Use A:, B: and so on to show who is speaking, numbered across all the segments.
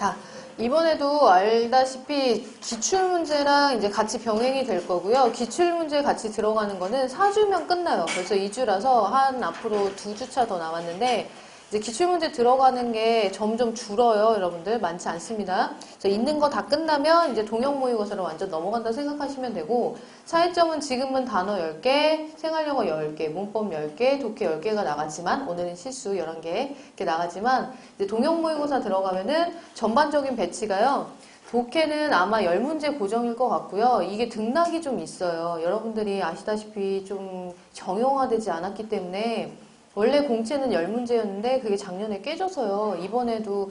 A: 자, 이번에도 알다시피 기출문제랑 이제 같이 병행이 될 거고요. 기출문제 같이 들어가는 거는 4주면 끝나요. 벌써 2주라서 한 앞으로 2주차 더 남았는데 이제 기출문제 들어가는 게 점점 줄어요. 여러분들 많지 않습니다. 있는 거 다 끝나면 이제 동형 모의고사로 완전 넘어간다 생각하시면 되고, 차이점은 지금은 단어 10개, 생활영어 10개, 문법 10개, 독해 10개가 나가지만, 오늘은 실수 11개 이렇게 나가지만, 이제 동형 모의고사 들어가면은 전반적인 배치가요. 독해는 아마 10문제 고정일 것 같고요. 이게 등락이 좀 있어요. 여러분들이 아시다시피 좀 정형화되지 않았기 때문에 원래 공채는 10문제였는데 그게 작년에 깨져서요. 이번에도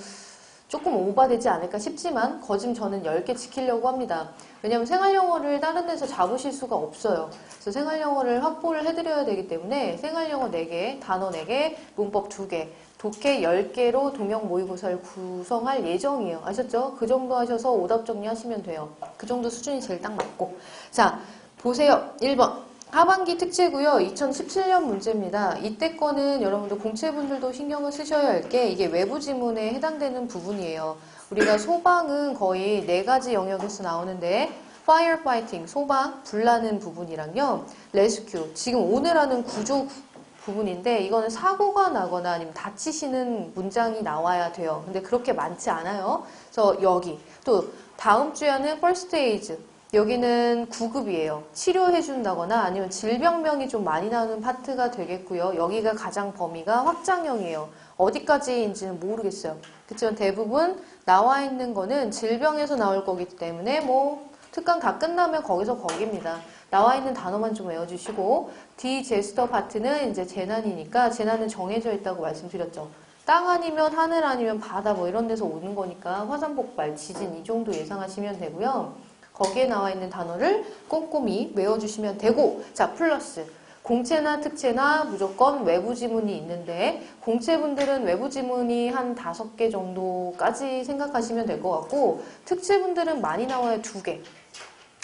A: 조금 오바되지 않을까 싶지만 거짐 저는 10개 지키려고 합니다. 왜냐하면 생활영어를 다른 데서 잡으실 수가 없어요. 그래서 생활영어를 확보를 해드려야 되기 때문에 생활영어 4개, 단어 4개, 문법 2개, 독해 10개로 동형 모의고사를 구성할 예정이에요. 아셨죠? 그 정도 하셔서 오답 정리하시면 돼요. 그 정도 수준이 제일 딱 맞고. 자, 보세요. 1번. 하반기 특채고요. 2017년 문제입니다. 이때 거는 여러분들 공채분들도 신경을 쓰셔야 할 게 이게 외부 지문에 해당되는 부분이에요. 우리가 소방은 거의 4가지 영역에서 나오는데 firefighting, 소방, 불나는 부분이랑요. rescue, 지금 오늘 하는 구조 부분인데 이거는 사고가 나거나 아니면 다치시는 문장이 나와야 돼요. 근데 그렇게 많지 않아요. 그래서 여기 또 다음 주에 하는 first aid, 여기는 구급이에요. 치료해준다거나 아니면 질병명이 좀 많이 나오는 파트가 되겠고요. 여기가 가장 범위가 확장형이에요. 어디까지인지는 모르겠어요. 그렇지만 대부분 나와 있는 거는 질병에서 나올 거기 때문에 뭐 특강 다 끝나면 거기서 거기입니다. 나와 있는 단어만 좀 외워주시고, 디제스터 파트는 이제 재난이니까 재난은 정해져 있다고 말씀드렸죠. 땅 아니면 하늘 아니면 바다 뭐 이런 데서 오는 거니까 화산 폭발, 지진 이 정도 예상하시면 되고요. 거기에 나와 있는 단어를 꼼꼼히 외워주시면 되고, 자, 플러스 공채나 특채나 무조건 외부 지문이 있는데 공채분들은 외부 지문이 한 5개 정도까지 생각하시면 될 것 같고, 특채분들은 많이 나와야 2개,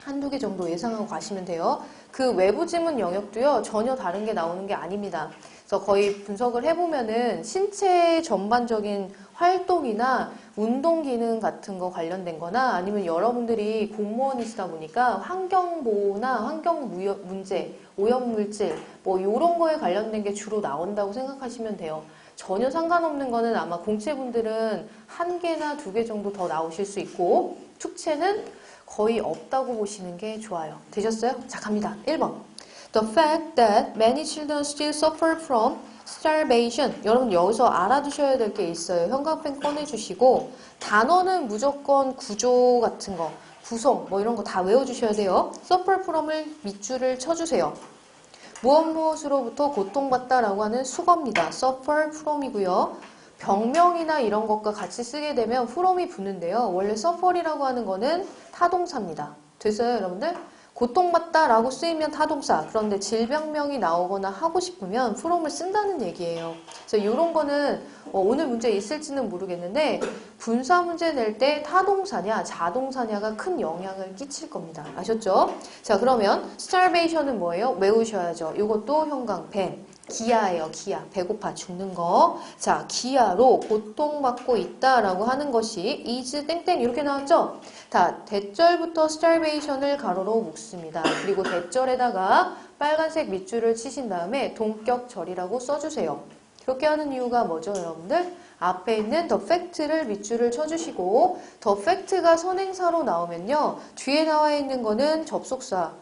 A: 한두 개 정도 예상하고 가시면 돼요. 그 외부 지문 영역도요, 전혀 다른 게 나오는 게 아닙니다. 그래서 거의 분석을 해보면은 신체 전반적인 활동이나 운동 기능 같은 거 관련된 거나 아니면 여러분들이 공무원이시다 보니까 환경보호나 환경 문제, 오염물질 뭐 이런 거에 관련된 게 주로 나온다고 생각하시면 돼요. 전혀 상관없는 거는 아마 공채분들은 1개나 2개 정도 더 나오실 수 있고, 특채는 거의 없다고 보시는 게 좋아요. 되셨어요? 자, 갑니다. 1번. The fact that many children still suffer from starvation. 여러분 여기서 알아두셔야 될 게 있어요. 형광펜 꺼내주시고, 단어는 무조건 구조 같은 거, 구성 뭐 이런 거 다 외워주셔야 돼요. suffer from을 밑줄을 쳐주세요. 무엇으로부터 고통받다라고 하는 수거입니다. suffer from이고요. 병명이나 이런 것과 같이 쓰게 되면 from이 붙는데요. 원래 suffer이라고 하는 거는 타동사입니다. 됐어요, 여러분들? 고통받다라고 쓰이면 타동사. 그런데 질병명이 나오거나 하고 싶으면 from을 쓴다는 얘기예요. 그래서 이런 거는 오늘 문제 있을지는 모르겠는데 분사 문제 낼 때 타동사냐 자동사냐가 큰 영향을 끼칠 겁니다. 아셨죠? 자, 그러면 starvation은 뭐예요? 외우셔야죠. 이것도 형광펜. 기아예요, 기아. 배고파 죽는 거. 자, 기아로 고통받고 있다라고 하는 것이 is 땡땡 이렇게 나왔죠? 자, 대절부터 starvation을 가로로 묶습니다. 그리고 대절에다가 빨간색 밑줄을 치신 다음에 동격절이라고 써주세요. 그렇게 하는 이유가 뭐죠, 여러분들? 앞에 있는 the fact를 밑줄을 쳐주시고, the fact가 선행사로 나오면요, 뒤에 나와 있는 거는 접속사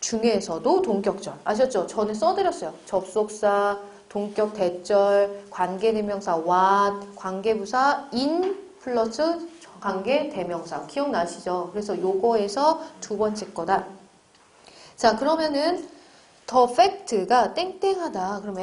A: 중에서도 동격절. 아셨죠? 전에 써드렸어요. 접속사, 동격 대절, 관계대명사 what, 관계부사 in 플러스 관계대명사. 기억나시죠? 그래서 요거에서 2번째 거다. 자, 그러면은 the fact가 땡땡하다. 그럼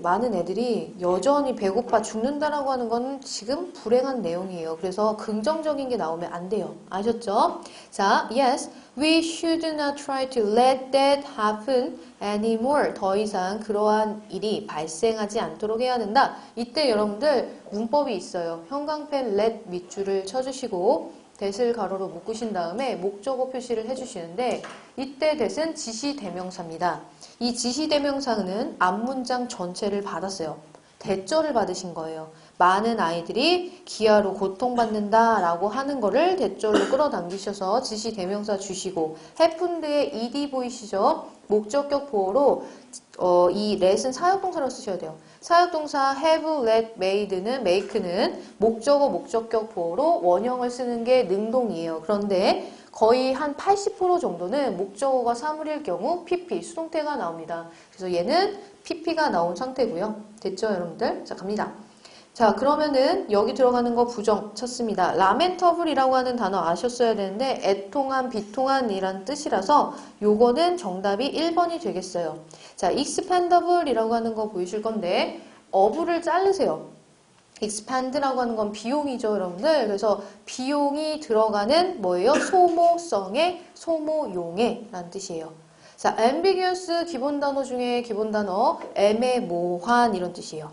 A: 많은 애들이 여전히 배고파 죽는다라고 하는 건 지금 불행한 내용이에요. 그래서 긍정적인 게 나오면 안 돼요. 아셨죠? 자, yes, we should not try to let that happen anymore. 더 이상 그러한 일이 발생하지 않도록 해야 된다. 이때 여러분들 문법이 있어요. 형광펜 let 밑줄을 쳐주시고 that을 가로로 묶으신 다음에 목적어 표시를 해주시는데, 이때 that은 지시대명사입니다. 이 지시대명사는 앞문장 전체를 받았어요. 대절을 받으신 거예요. 많은 아이들이 기아로 고통받는다라고 하는 거를 대절로 끌어당기셔서 지시 대명사 주시고 happened의 ed 보이시죠? 목적격 보호로 이 let은 사역동사로 쓰셔야 돼요. 사역동사 have, let, made는 make는 목적어 목적격 보호로 원형을 쓰는 게 능동이에요. 그런데 거의 한 80% 정도는 목적어가 사물일 경우 pp, 수동태가 나옵니다. 그래서 얘는 pp가 나온 상태고요. 됐죠, 여러분들? 자, 갑니다. 자, 그러면은 여기 들어가는 거 부정 쳤습니다. 라멘터블이라고 하는 단어 아셨어야 되는데 애통한, 비통한이란 뜻이라서 요거는 정답이 1번이 되겠어요. 자, expandable이라고 하는 거 보이실 건데 어부를 자르세요. expand라고 하는 건 비용이죠, 여러분들. 그래서 비용이 들어가는 뭐예요? 소모성의, 소모용의 라는 뜻이에요. 자, ambiguous 기본 단어 중에 기본 단어 애매모호한 이런 뜻이에요.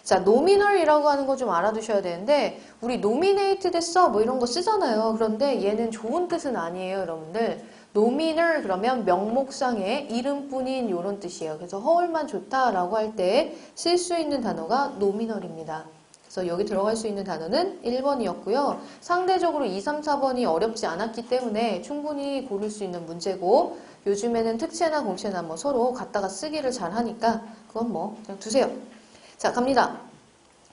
A: 자, nominal이라고 하는 거 좀 알아두셔야 되는데 우리 nominate 됐어 뭐 이런 거 쓰잖아요. 그런데 얘는 좋은 뜻은 아니에요, 여러분들. nominal 그러면 명목상의 이름뿐인 이런 뜻이에요. 그래서 허울만 좋다라고 할 때 쓸 수 있는 단어가 nominal입니다. 그래서 여기 들어갈 수 있는 단어는 1번이었고요. 상대적으로 2, 3, 4번이 어렵지 않았기 때문에 충분히 고를 수 있는 문제고 요즘에는 특채나 공채나 뭐 서로 갖다가 쓰기를 잘 하니까 그건 뭐 그냥 두세요. 자, 갑니다.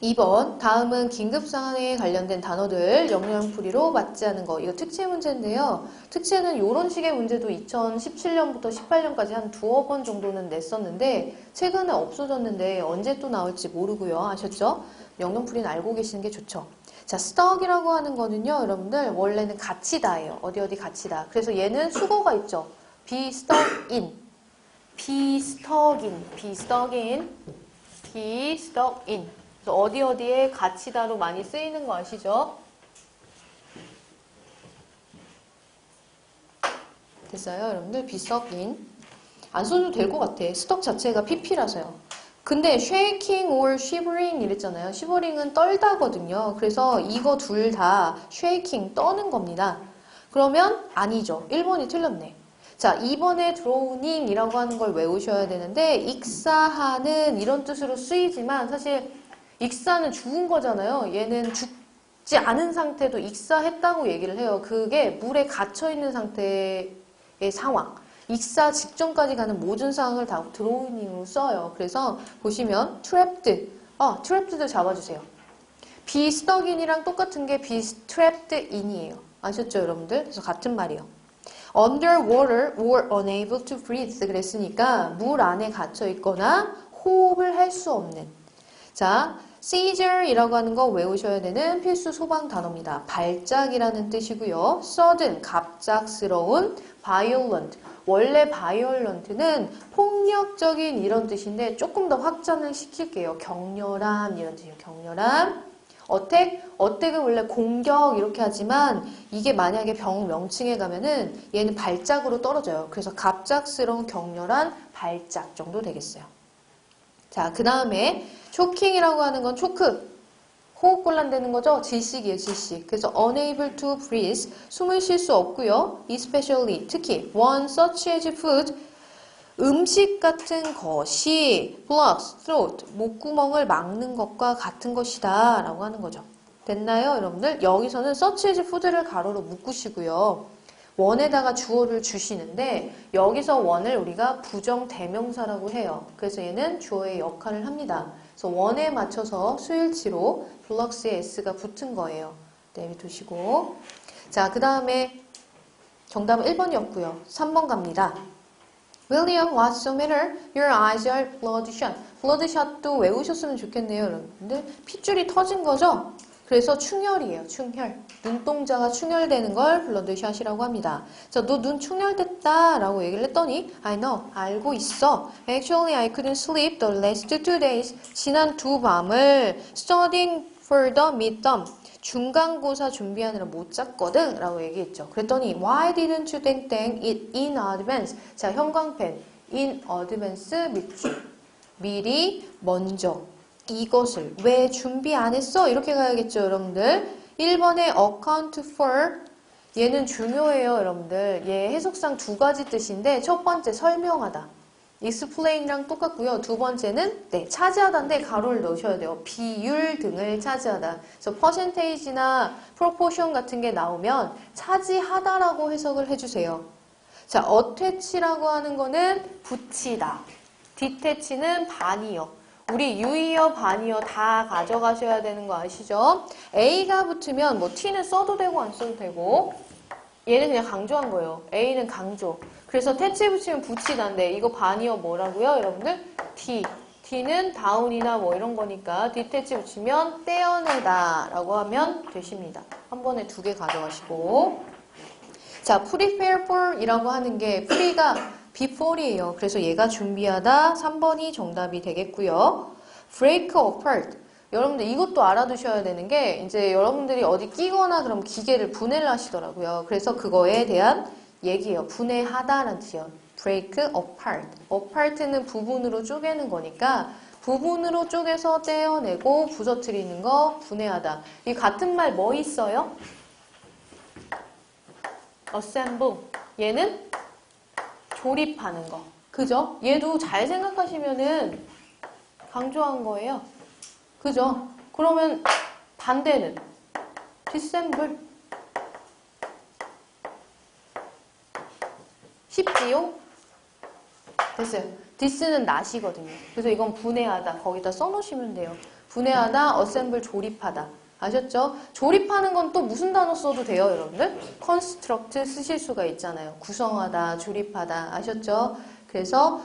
A: 2번. 다음은 긴급상황에 관련된 단어들 영영풀이로 맞지 않은 거. 이거 특채 문제인데요. 특채는 이런 식의 문제도 2017년부터 18년까지 한 두어 번 정도는 냈었는데 최근에 없어졌는데 언제 또 나올지 모르고요. 아셨죠? 영영풀이는 알고 계시는 게 좋죠. 자, stuck이라고 하는 거는요. 여러분들 원래는 갇히다예요. 어디 갇히다. 그래서 얘는 수거가 있죠. be stuck in. be stuck in. be stuck in. be stuck in. 그래서 어디에 갇히다로 많이 쓰이는 거 아시죠? 됐어요, 여러분들? be stuck in. 안 써도 될 것 같아. stuck 자체가 pp라서요. 근데 shaking or shivering 이랬잖아요. shivering은 떨다거든요. 그래서 이거 둘 다 shaking, 떠는 겁니다. 그러면 아니죠. 1번이 틀렸네. 자, 2번에 drowning이라고 하는 걸 외우셔야 되는데 익사하는 이런 뜻으로 쓰이지만 사실 익사는 죽은 거잖아요. 얘는 죽지 않은 상태도 익사했다고 얘기를 해요. 그게 물에 갇혀있는 상태의 상황. 익사 직전까지 가는 모든 상황을 다 drowning으로 써요. 그래서 보시면 trapped, trapped도 잡아주세요. be stuck in이랑 똑같은 게 be trapped in이에요. 아셨죠, 여러분들? 그래서 같은 말이에요. underwater or unable to breathe 그랬으니까 물 안에 갇혀 있거나 호흡을 할 수 없는. 자, seizure이라고 하는 거 외우셔야 되는 필수 소방 단어입니다. 발작이라는 뜻이고요. sudden, 갑작스러운, violent. 원래 violent는 폭력적인 이런 뜻인데 조금 더 확장을 시킬게요. 격렬한 이런 뜻이에요. 격렬한. 어택은 원래 공격 이렇게 하지만 이게 만약에 병 명칭에 가면은 얘는 발작으로 떨어져요. 그래서 갑작스러운 격렬한 발작 정도 되겠어요. 자, 그 다음에 choking이라고 하는 건 초크. 호흡 곤란되는 거죠? 질식이에요, 질식. 그래서 unable to breathe, 숨을 쉴 수 없고요. especially, 특히 one such as food, 음식 같은 것이 blocks, throat, 목구멍을 막는 것과 같은 것이다 라고 하는 거죠. 됐나요, 여러분들? 여기서는 such as food를 가로로 묶으시고요. 원에다가 주어를 주시는데 여기서 원을 우리가 부정대명사라고 해요. 그래서 얘는 주어의 역할을 합니다. 그래서 원에 맞춰서 수일치로 블럭스에 s가 붙은 거예요. 내비두시고. 자, 그 다음에 정답은 1번이었고요. 3번 갑니다. William, what's the matter? Your eyes are bloodshot. bloodshot도 외우셨으면 좋겠네요, 여러분들. 핏줄이 터진 거죠? 그래서 충혈이에요, 충혈. 눈동자가 충혈되는 걸 bloodshot이라고 합니다. 자, 너 눈 충혈됐다 라고 얘기를 했더니 I know, 알고 있어. Actually, I couldn't sleep the last 2 days. 지난 두 밤을 studying for the midterm. 중간고사 준비하느라 못 잤거든 라고 얘기했죠. 그랬더니 Why didn't you think it in advance? 자, 형광펜 in advance 밑줄 미리 먼저 이것을 왜 준비 안 했어? 이렇게 가야겠죠, 여러분들. 1번에 account for 얘는 중요해요, 여러분들. 얘 해석상 두 가지 뜻인데 첫 번째 설명하다. explain이랑 똑같고요. 두 번째는 네, 차지하다인데 가로를 넣으셔야 돼요. 비율 등을 차지하다. 그래서 percentage나 proportion 같은 게 나오면 차지하다라고 해석을 해주세요. 자, attach라고 하는 거는 붙이다. detach는 반이요. 우리 유이어, 반이어 다 가져가셔야 되는 거 아시죠? A가 붙으면 뭐 T는 써도 되고 안 써도 되고 얘는 그냥 강조한 거예요. A는 강조. 그래서 태치 붙이면 붙이다인데 이거 반이어 뭐라고요? 여러분들? D. D는 다운이나 뭐 이런 거니까 디태치 붙이면 떼어내다 라고 하면 되십니다. 한 번에 두 개 가져가시고 자, prepare for 이라고 하는 게 pre가 before이에요. 그래서 얘가 준비하다 3번이 정답이 되겠고요. break apart 여러분들 이것도 알아두셔야 되는 게 이제 여러분들이 어디 끼거나 그럼 기계를 분해를 하시더라고요. 그래서 그거에 대한 얘기예요. 분해하다라는 뜻이요. break apart. apart는 부분으로 쪼개는 거니까 부분으로 쪼개서 떼어내고 부서뜨리는 거 분해하다. 이 같은 말 뭐 있어요? assemble. 얘는 조립하는 거. 그죠? 얘도 잘 생각하시면은 강조한 거예요. 그죠? 그러면 반대는 disassemble. 쉽지요? 됐어요. dis는 not이거든요. 그래서 이건 분해하다. 거기다 써놓으시면 돼요. 분해하다, assemble 조립하다. 아셨죠? 조립하는 건 또 무슨 단어 써도 돼요, 여러분들? construct 쓰실 수가 있잖아요. 구성하다, 조립하다. 아셨죠? 그래서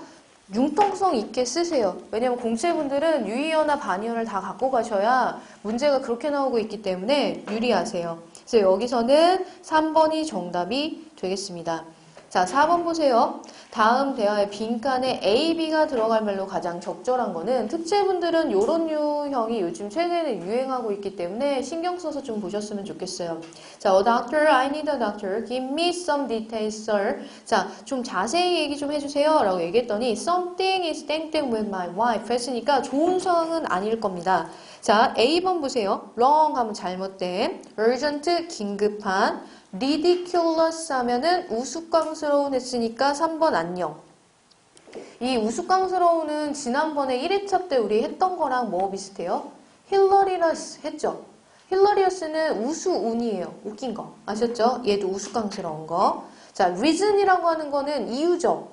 A: 융통성 있게 쓰세요. 왜냐면 공채분들은 유의어나 반의어를 다 갖고 가셔야 문제가 그렇게 나오고 있기 때문에 유리하세요. 그래서 여기서는 3번이 정답이 되겠습니다. 자, 4번 보세요. 다음 대화에 빈칸에 A, B가 들어갈 말로 가장 적절한 거는 특채분들은 이런 유형이 요즘 최근에 유행하고 있기 때문에 신경 써서 좀 보셨으면 좋겠어요. 자, a doctor, I need a doctor. Give me some details, sir. 자, 좀 자세히 얘기 좀 해주세요. 라고 얘기했더니 something is 땡땡 with my wife 했으니까 좋은 상황은 아닐 겁니다. 자, A번 보세요. wrong 하면 잘못된, urgent, 긴급한, ridiculous 하면은 우스꽝스러운 했으니까 3번 안녕. 이 우스꽝스러운은 지난번에 1회차 때 우리 했던 거랑 뭐 비슷해요? hilarious 했죠? hilarious는 우스운이에요. 웃긴 거. 아셨죠? 얘도 우스꽝스러운 거. 자, reason이라고 하는 거는 이유죠.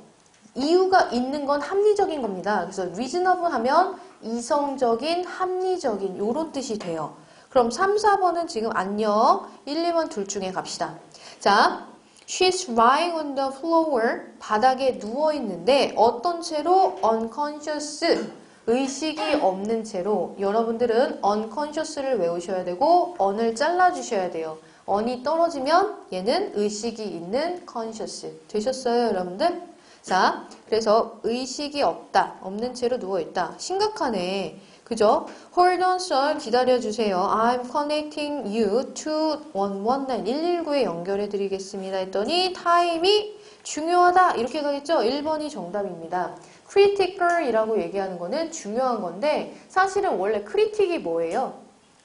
A: 이유가 있는 건 합리적인 겁니다. 그래서 reasonable 하면 이성적인, 합리적인 이런 뜻이 돼요. 그럼 3, 4번은 지금 안녕, 1, 2번 둘 중에 갑시다. 자, she's lying on the floor. 바닥에 누워있는데 어떤 채로? unconscious. 의식이 없는 채로. 여러분들은 unconscious를 외우셔야 되고 on을 잘라주셔야 돼요. on이 떨어지면 얘는 의식이 있는 conscious. 되셨어요, 여러분들? 자, 그래서 의식이 없다. 없는 채로 누워있다. 심각하네. 그죠? Hold on, sir. 기다려주세요. I'm connecting you to 119. 119에 연결해드리겠습니다. 했더니 타임이 중요하다. 이렇게 가겠죠? 1번이 정답입니다. critical이라고 얘기하는 거는 중요한 건데 사실은 원래 critic이 뭐예요?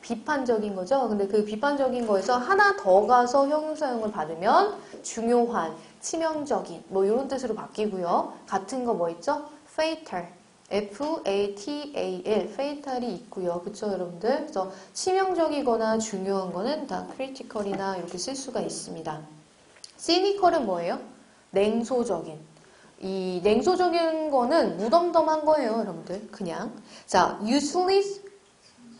A: 비판적인 거죠. 근데 그 비판적인 거에서 하나 더 가서 형용사용을 받으면 중요한, 치명적인 뭐 이런 뜻으로 바뀌고요. 같은 거 뭐 있죠? fatal. fatal, fatal이 있고요. 그쵸, 여러분들? 그래서 치명적이거나 중요한 거는 다 critical이나 이렇게 쓸 수가 있습니다. cynical은 뭐예요? 냉소적인. 이 냉소적인 거는 무덤덤한 거예요, 여러분들. 그냥. 자, useless.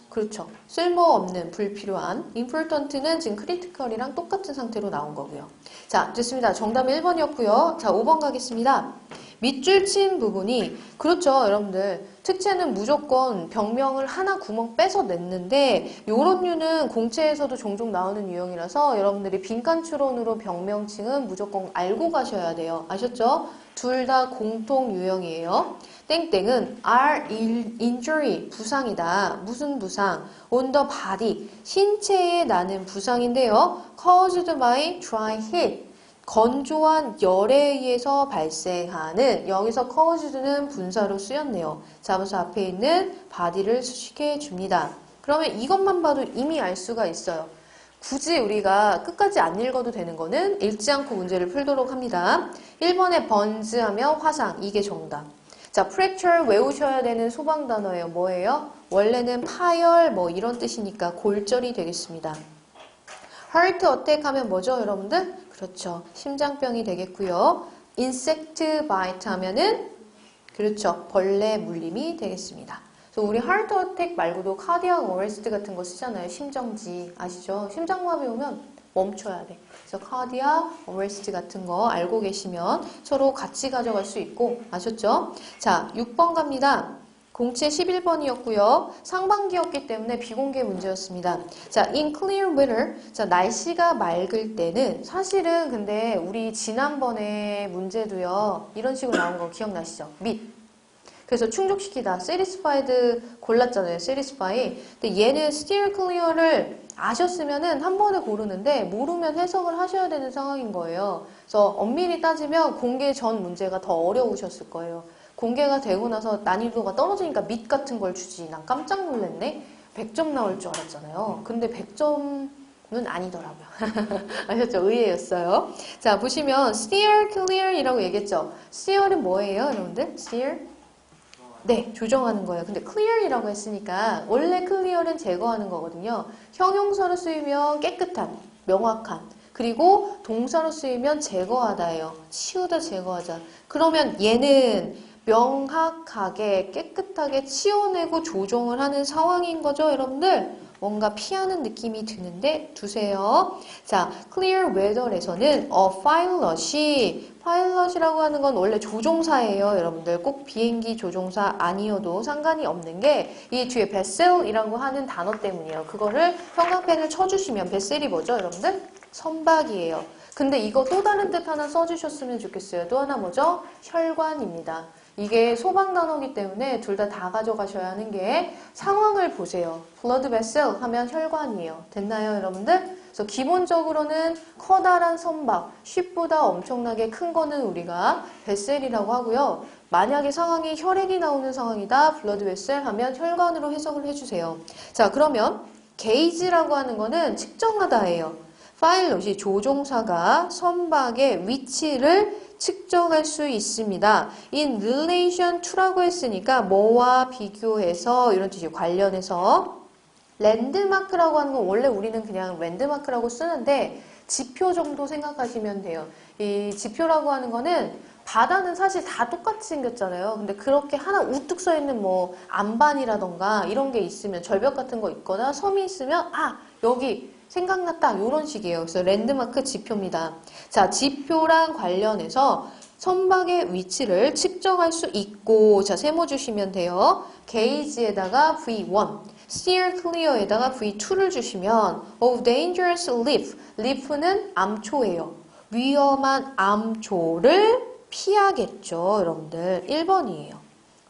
A: 그렇죠. 쓸모없는, 불필요한. important는 지금 critical이랑 똑같은 상태로 나온 거고요. 자, 됐습니다. 정답은 1번이었고요. 자, 5번 가겠습니다. 밑줄 친 부분이 그렇죠, 여러분들. 특채는 무조건 병명을 하나 구멍 빼서 냈는데 요런 류는 공채에서도 종종 나오는 유형이라서 여러분들이 빈칸 추론으로 병명칭은 무조건 알고 가셔야 돼요. 아셨죠? 둘 다 공통 유형이에요. 땡땡은 are injury, 부상이다. 무슨 부상? on the body, 신체에 나는 부상인데요. caused by dry heat, 건조한 열에 의해서 발생하는, 여기서 caused는 분사로 쓰였네요. 자부사 앞에 있는 body를 수식해 줍니다. 그러면 이것만 봐도 이미 알 수가 있어요. 굳이 우리가 끝까지 안 읽어도 되는 거는 읽지 않고 문제를 풀도록 합니다. 1번에 번즈 하면 화상, 이게 정답. 자, fracture 외우셔야 되는 소방 단어예요. 뭐예요? 원래는 파열 뭐 이런 뜻이니까 골절이 되겠습니다. heart attack 하면 뭐죠, 여러분들? 그렇죠. 심장병이 되겠고요. insect bite 하면은 그렇죠. 벌레 물림이 되겠습니다. 그래서 우리 heart attack 말고도 cardiac arrest 같은 거 쓰잖아요. 심정지 아시죠? 심장마비 오면 멈춰야 돼. 그래서 cardiac arrest 같은 거 알고 계시면 서로 같이 가져갈 수 있고 아셨죠? 자, 6번 갑니다. 공채 11번이었고요. 상반기였기 때문에 비공개 문제였습니다. 자, in clear weather. 자, 날씨가 맑을 때는 사실은 근데 우리 지난번에 문제도요. 이런 식으로 나온 거 기억나시죠? mit. 그래서 충족시키다. satisfied 골랐잖아요. satisfy. 근데 얘는 steer clear를 아셨으면은 한 번에 고르는데 모르면 해석을 하셔야 되는 상황인 거예요. 그래서 엄밀히 따지면 공개 전 문제가 더 어려우셨을 거예요. 공개가 되고 나서 난이도가 떨어지니까 밑 같은 걸 주지. 난 깜짝 놀랐네. 100점 나올 줄 알았잖아요. 근데 100점은 아니더라고요. 아셨죠? 의외였어요. 자, 보시면 steer clear이라고 얘기했죠. steer는 뭐예요, 여러분들? steer? 네, 조정하는 거예요. 근데 clear이라고 했으니까 원래 clear은 제거하는 거거든요. 형용사로 쓰이면 깨끗한, 명확한. 그리고 동사로 쓰이면 제거하다예요. 치우다, 제거하자. 그러면 얘는 명확하게 깨끗하게 치워내고 조정을 하는 상황인 거죠, 여러분들? 뭔가 피하는 느낌이 드는데 두세요. 자, clear weather에서는 pilot이라고 하는 건 원래 조종사예요, 여러분들. 꼭 비행기 조종사 아니어도 상관이 없는 게 이 뒤에 vessel이라고 하는 단어 때문이에요. 그거를 형광펜을 쳐주시면 vessel이 뭐죠, 여러분들? 선박이에요. 근데 이거 또 다른 뜻 하나 써주셨으면 좋겠어요. 또 하나 뭐죠? 혈관입니다. 이게 소방 단어이기 때문에 둘 다 가져가셔야 하는 게 상황을 보세요. blood vessel 하면 혈관이에요. 됐나요, 여러분들? 그래서 기본적으로는 커다란 선박, ship보다 엄청나게 큰 거는 우리가 vessel이라고 하고요. 만약에 상황이 혈액이 나오는 상황이다, blood vessel 하면 혈관으로 해석을 해주세요. 자, 그러면 gauge라고 하는 거는 측정하다예요. 파일럿이 조종사가 선박의 위치를 측정할 수 있습니다. in relation to라고 했으니까 뭐와 비교해서 이런 뜻이 관련해서 랜드마크라고 하는 건 원래 우리는 그냥 랜드마크라고 쓰는데 지표 정도 생각하시면 돼요. 이 지표라고 하는 거는 바다는 사실 다 똑같이 생겼잖아요. 근데 그렇게 하나 우뚝 서 있는 뭐 안반이라던가 이런 게 있으면 절벽 같은 거 있거나 섬이 있으면 아 여기 생각났다 이런 식이에요. 그래서 랜드마크 지표입니다. 자, 지표랑 관련해서 선박의 위치를 측정할 수 있고 자, 세모 주시면 돼요. 게이지에다가 V1, steer clear에다가 V2를 주시면 of dangerous leaf, leaf는 암초예요. 위험한 암초를 피하겠죠, 여러분들. 1번이에요.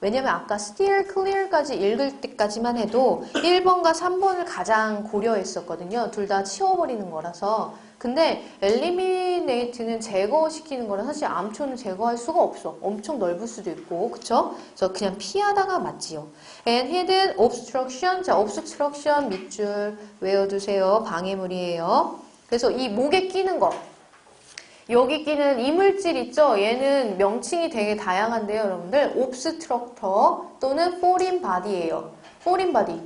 A: 왜냐면 아까 steer clear까지 읽을 때까지만 해도 1번과 3번을 가장 고려했었거든요. 둘 다 치워버리는 거라서. 근데 eliminate는 제거시키는 거라 사실 암초는 제거할 수가 없어. 엄청 넓을 수도 있고, 그쵸? 그래서 그냥 피하다가 맞지요. And hidden obstruction, 자, obstruction 밑줄 외워두세요. 방해물이에요. 그래서 이 목에 끼는 거. 여기 끼는 이물질 있죠? 얘는 명칭이 되게 다양한데요, 여러분들. 옵스트럭터 또는 foreign body예요. foreign body.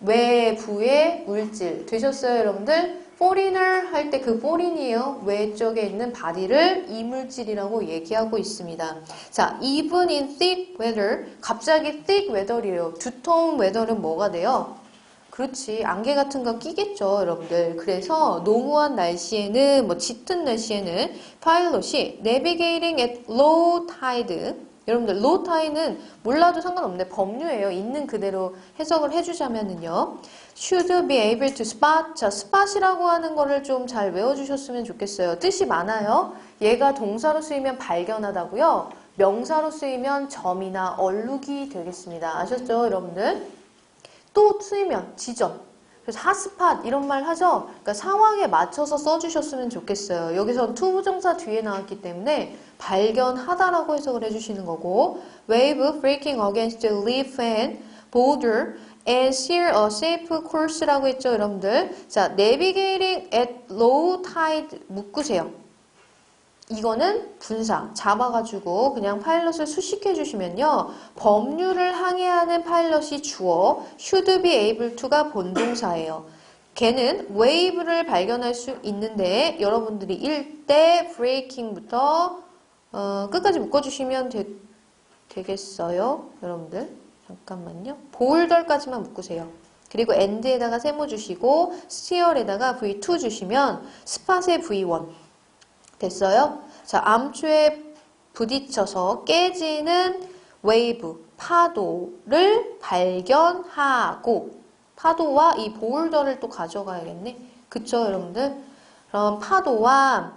A: 외부의 물질. 되셨어요, 여러분들? foreigner 할 때 그 foreign이에요. 외쪽에 있는 body를 이물질이라고 얘기하고 있습니다. 자, even in thick weather. 갑자기 thick weather이에요. 두터운 weather는 뭐가 돼요? 그렇지. 안개 같은 거 끼겠죠, 여러분들. 그래서 농후한 날씨에는, 뭐 짙은 날씨에는 파일럿이 navigating at low tide. 여러분들, low tide는 몰라도 상관없는데 법률이에요. 있는 그대로 해석을 해주자면은요. should be able to spot. 자, spot이라고 하는 거를 좀 잘 외워주셨으면 좋겠어요. 뜻이 많아요. 얘가 동사로 쓰이면 발견하다고요. 명사로 쓰이면 점이나 얼룩이 되겠습니다. 아셨죠, 여러분들? 또 쓰이면 지점. 그래서 핫스팟 이런 말 하죠. 그러니까 상황에 맞춰서 써주셨으면 좋겠어요. 여기서 투부정사 뒤에 나왔기 때문에 발견하다라고 해석을 해주시는 거고 wave breaking against the leaf and boulder and steer a safe course라고 했죠, 여러분들. 자, navigating at low tide 묶으세요. 이거는 분사. 잡아가지고 그냥 파일럿을 수식해 주시면요. 법률을 항해하는 파일럿이 주어, should be able to가 본동사예요. 걔는 wave를 발견할 수 있는데 여러분들이 일대 breaking부터 끝까지 묶어주시면 되겠어요? 여러분들 잠깐만요. 보울덜까지만 묶으세요. 그리고 end에다가 세모 주시고 steer에다가 V2 주시면 스팟에 V1 됐어요? 자, 암초에 부딪혀서 깨지는 웨이브, 파도를 발견하고 파도와 이 보울더를 또 가져가야겠네. 그쵸, 여러분들? 그럼 파도와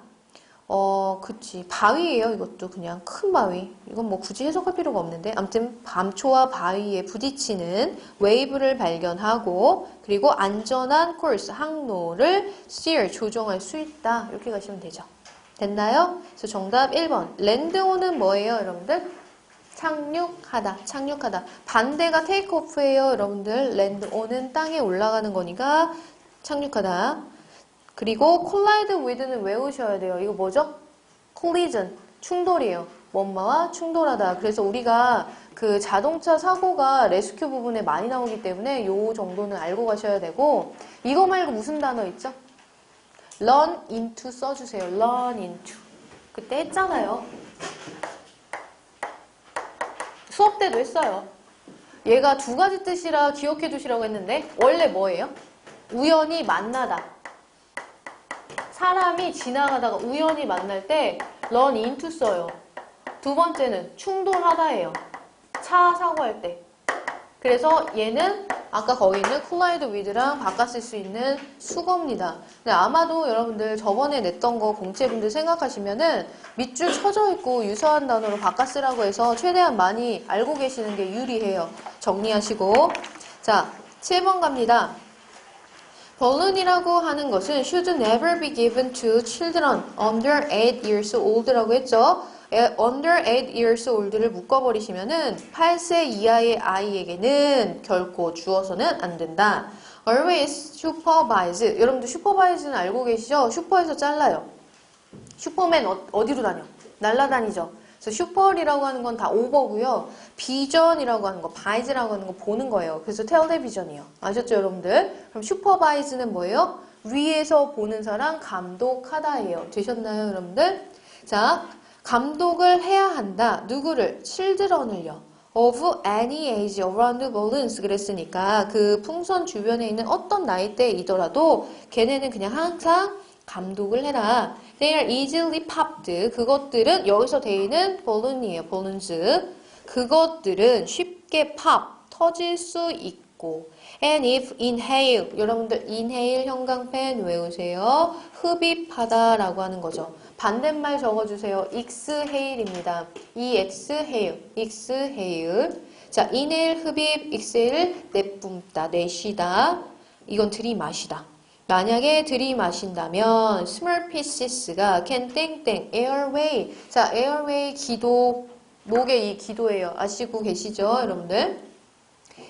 A: 그치. 바위예요, 이것도 그냥 큰 바위. 이건 뭐 굳이 해석할 필요가 없는데. 아무튼 암초와 바위에 부딪히는 웨이브를 발견하고 그리고 안전한 코스, 항로를 steer, 조정할 수 있다. 이렇게 가시면 되죠. 됐나요? 그래서 정답 1번. 랜드온은 뭐예요, 여러분들? 착륙하다, 착륙하다. 반대가 테이크오프예요, 여러분들. 랜드온은 땅에 올라가는 거니까 착륙하다. 그리고 collide with는 외우셔야 돼요. 이거 뭐죠? collision, 충돌이에요. 뭔가와 충돌하다. 그래서 우리가 그 자동차 사고가 레스큐 부분에 많이 나오기 때문에 요 정도는 알고 가셔야 되고 이거 말고 무슨 단어 있죠? run into 써주세요. run into. 그때 했잖아요. 수업 때도 했어요. 얘가 두 가지 뜻이라 기억해 두시라고 했는데 원래 뭐예요? 우연히 만나다. 사람이 지나가다가 우연히 만날 때 run into 써요. 두 번째는 충돌하다예요. 차 사고할 때. 그래서 얘는 아까 거기 있는 collide with랑 바꿨을 수 있는 수거입니다. 근데 아마도 여러분들 저번에 냈던 거 공채분들 생각하시면은 밑줄 쳐져 있고 유사한 단어로 바꿔 쓰라고 해서 최대한 많이 알고 계시는 게 유리해요. 정리하시고. 자, 7번 갑니다. balloon이라고 하는 것은 should never be given to children under 8 years old라고 했죠. under 8 years old를 묶어버리시면은 8세 이하의 아이에게는 결코 주어서는 안 된다. always supervise. 여러분들 supervise는 알고 계시죠? 슈퍼에서 잘라요. 슈퍼맨 어디로 다녀? 날아다니죠. 그래서 슈퍼리라고 하는 건 다 오버고요. 비전이라고 하는 거, 바이즈라고 하는 거 보는 거예요. 그래서 텔레비전이요. 아셨죠, 여러분들? 그럼 슈퍼바이즈는 뭐예요? 위에서 보는 사람 감독하다예요. 되셨나요, 여러분들? 자, 감독을 해야 한다. 누구를? children을요. of any age around the balloons 그랬으니까 그 풍선 주변에 있는 어떤 나이대이더라도 걔네는 그냥 항상 감독을 해라. They are easily popped. 그것들은 여기서 돼 있는 balloon이에요. balloons. 그것들은 쉽게 pop, 터질 수 있고 and if inhale. 여러분들 inhale 형광펜 외우세요. 흡입하다라고 하는 거죠. 반대말 적어주세요. exhale입니다. exhale, exhale. 자, inhale 흡입, exhale 내뿜다, 내쉬다. 이건 들이마시다. 만약에 들이마신다면 small pieces가 can 땡땡 airway. 자, airway 기도, 목의 이 기도예요. 아시고 계시죠, 여러분들?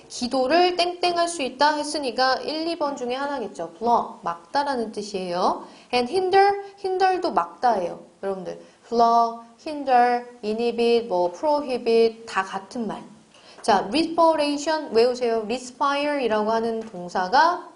A: 기도를 땡땡할 수 있다 했으니까 1, 2번 중에 하나겠죠. block, 막다라는 뜻이에요. and hinder도 막다예요. 여러분들 block, hinder, inhibit, 뭐 prohibit 다 같은 말. 자, respiration 외우세요. respire이라고 하는 동사가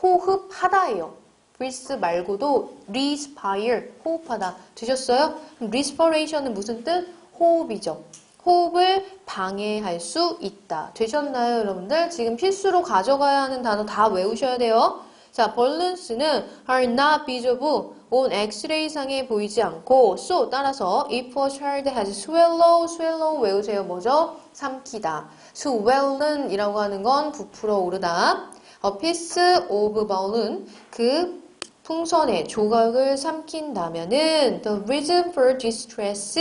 A: 호흡하다예요. breathe 말고도 respire, 호흡하다. 되셨어요? respiration은 무슨 뜻? 호흡이죠. 호흡을 방해할 수 있다. 되셨나요, 여러분들? 지금 필수로 가져가야 하는 단어 다 외우셔야 돼요. 자, balloons는 are not visible on 엑스레이 상에 보이지 않고 so 따라서 if a child has swallow 외우세요. 뭐죠? 삼키다. swollen 이라고 하는 건 부풀어 오르다. A piece of balloon 그 풍선의 조각을 삼킨다면은 the reason for distress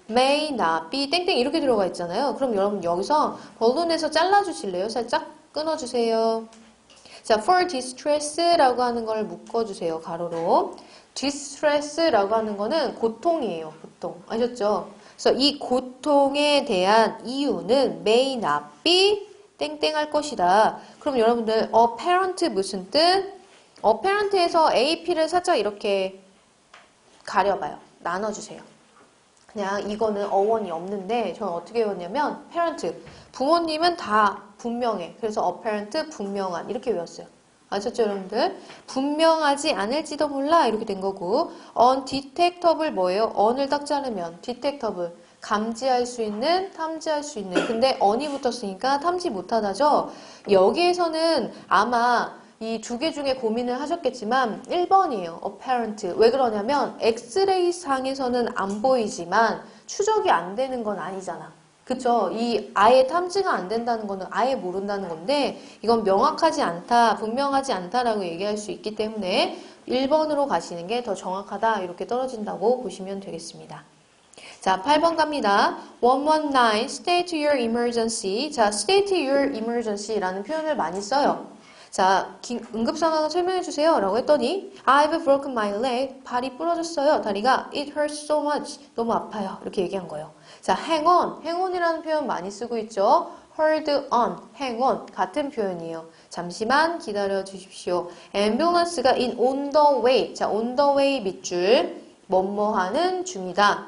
A: may not be 땡땡 이렇게 들어가 있잖아요. 그럼 여러분 여기서 balloon에서 잘라주실래요? 살짝 끊어주세요. 자, for distress라고 하는 걸 묶어주세요. 가로로. distress라고 하는 거는 고통이에요. 고통. 아셨죠? 그래서 이 고통에 대한 이유는 may not be 땡땡할 것이다. 그럼 여러분들 apparent 무슨 뜻? apparent에서 AP를 살짝 이렇게 가려봐요. 나눠주세요. 그냥 이거는 어원이 없는데 저는 어떻게 외웠냐면 parent, 부모님은 다 분명해. 그래서 apparent, 분명한 이렇게 외웠어요. 아셨죠 여러분들? 분명하지 않을지도 몰라 이렇게 된 거고 undetectable 뭐예요? on을 딱 자르면 detectable 감지할 수 있는, 탐지할 수 있는. 근데 on이 붙었으니까 탐지 못하다죠? 여기에서는 아마 이 두 개 중에 고민을 하셨겠지만 1번이에요. apparent. 왜 그러냐면 엑스레이 상에서는 안 보이지만 추적이 안 되는 건 아니잖아. 그쵸? 이 아예 탐지가 안 된다는 거는 아예 모른다는 건데 이건 명확하지 않다, 분명하지 않다라고 얘기할 수 있기 때문에 1번으로 가시는 게 더 정확하다 이렇게 떨어진다고 보시면 되겠습니다. 자, 8번 갑니다. 119, state your emergency. 자, state your emergency라는 표현을 많이 써요. 자, 응급 상황을 설명해 주세요. 라고 했더니 I've broken my leg. 발이 부러졌어요. 다리가 It hurts so much. 너무 아파요. 이렇게 얘기한 거예요. 자, hang on. hang on이라는 표현 많이 쓰고 있죠. hold on, hang on. 같은 표현이에요. 잠시만 기다려 주십시오. ambulance가 on the way. 자, on the way 밑줄. 뭐뭐 하는 중이다.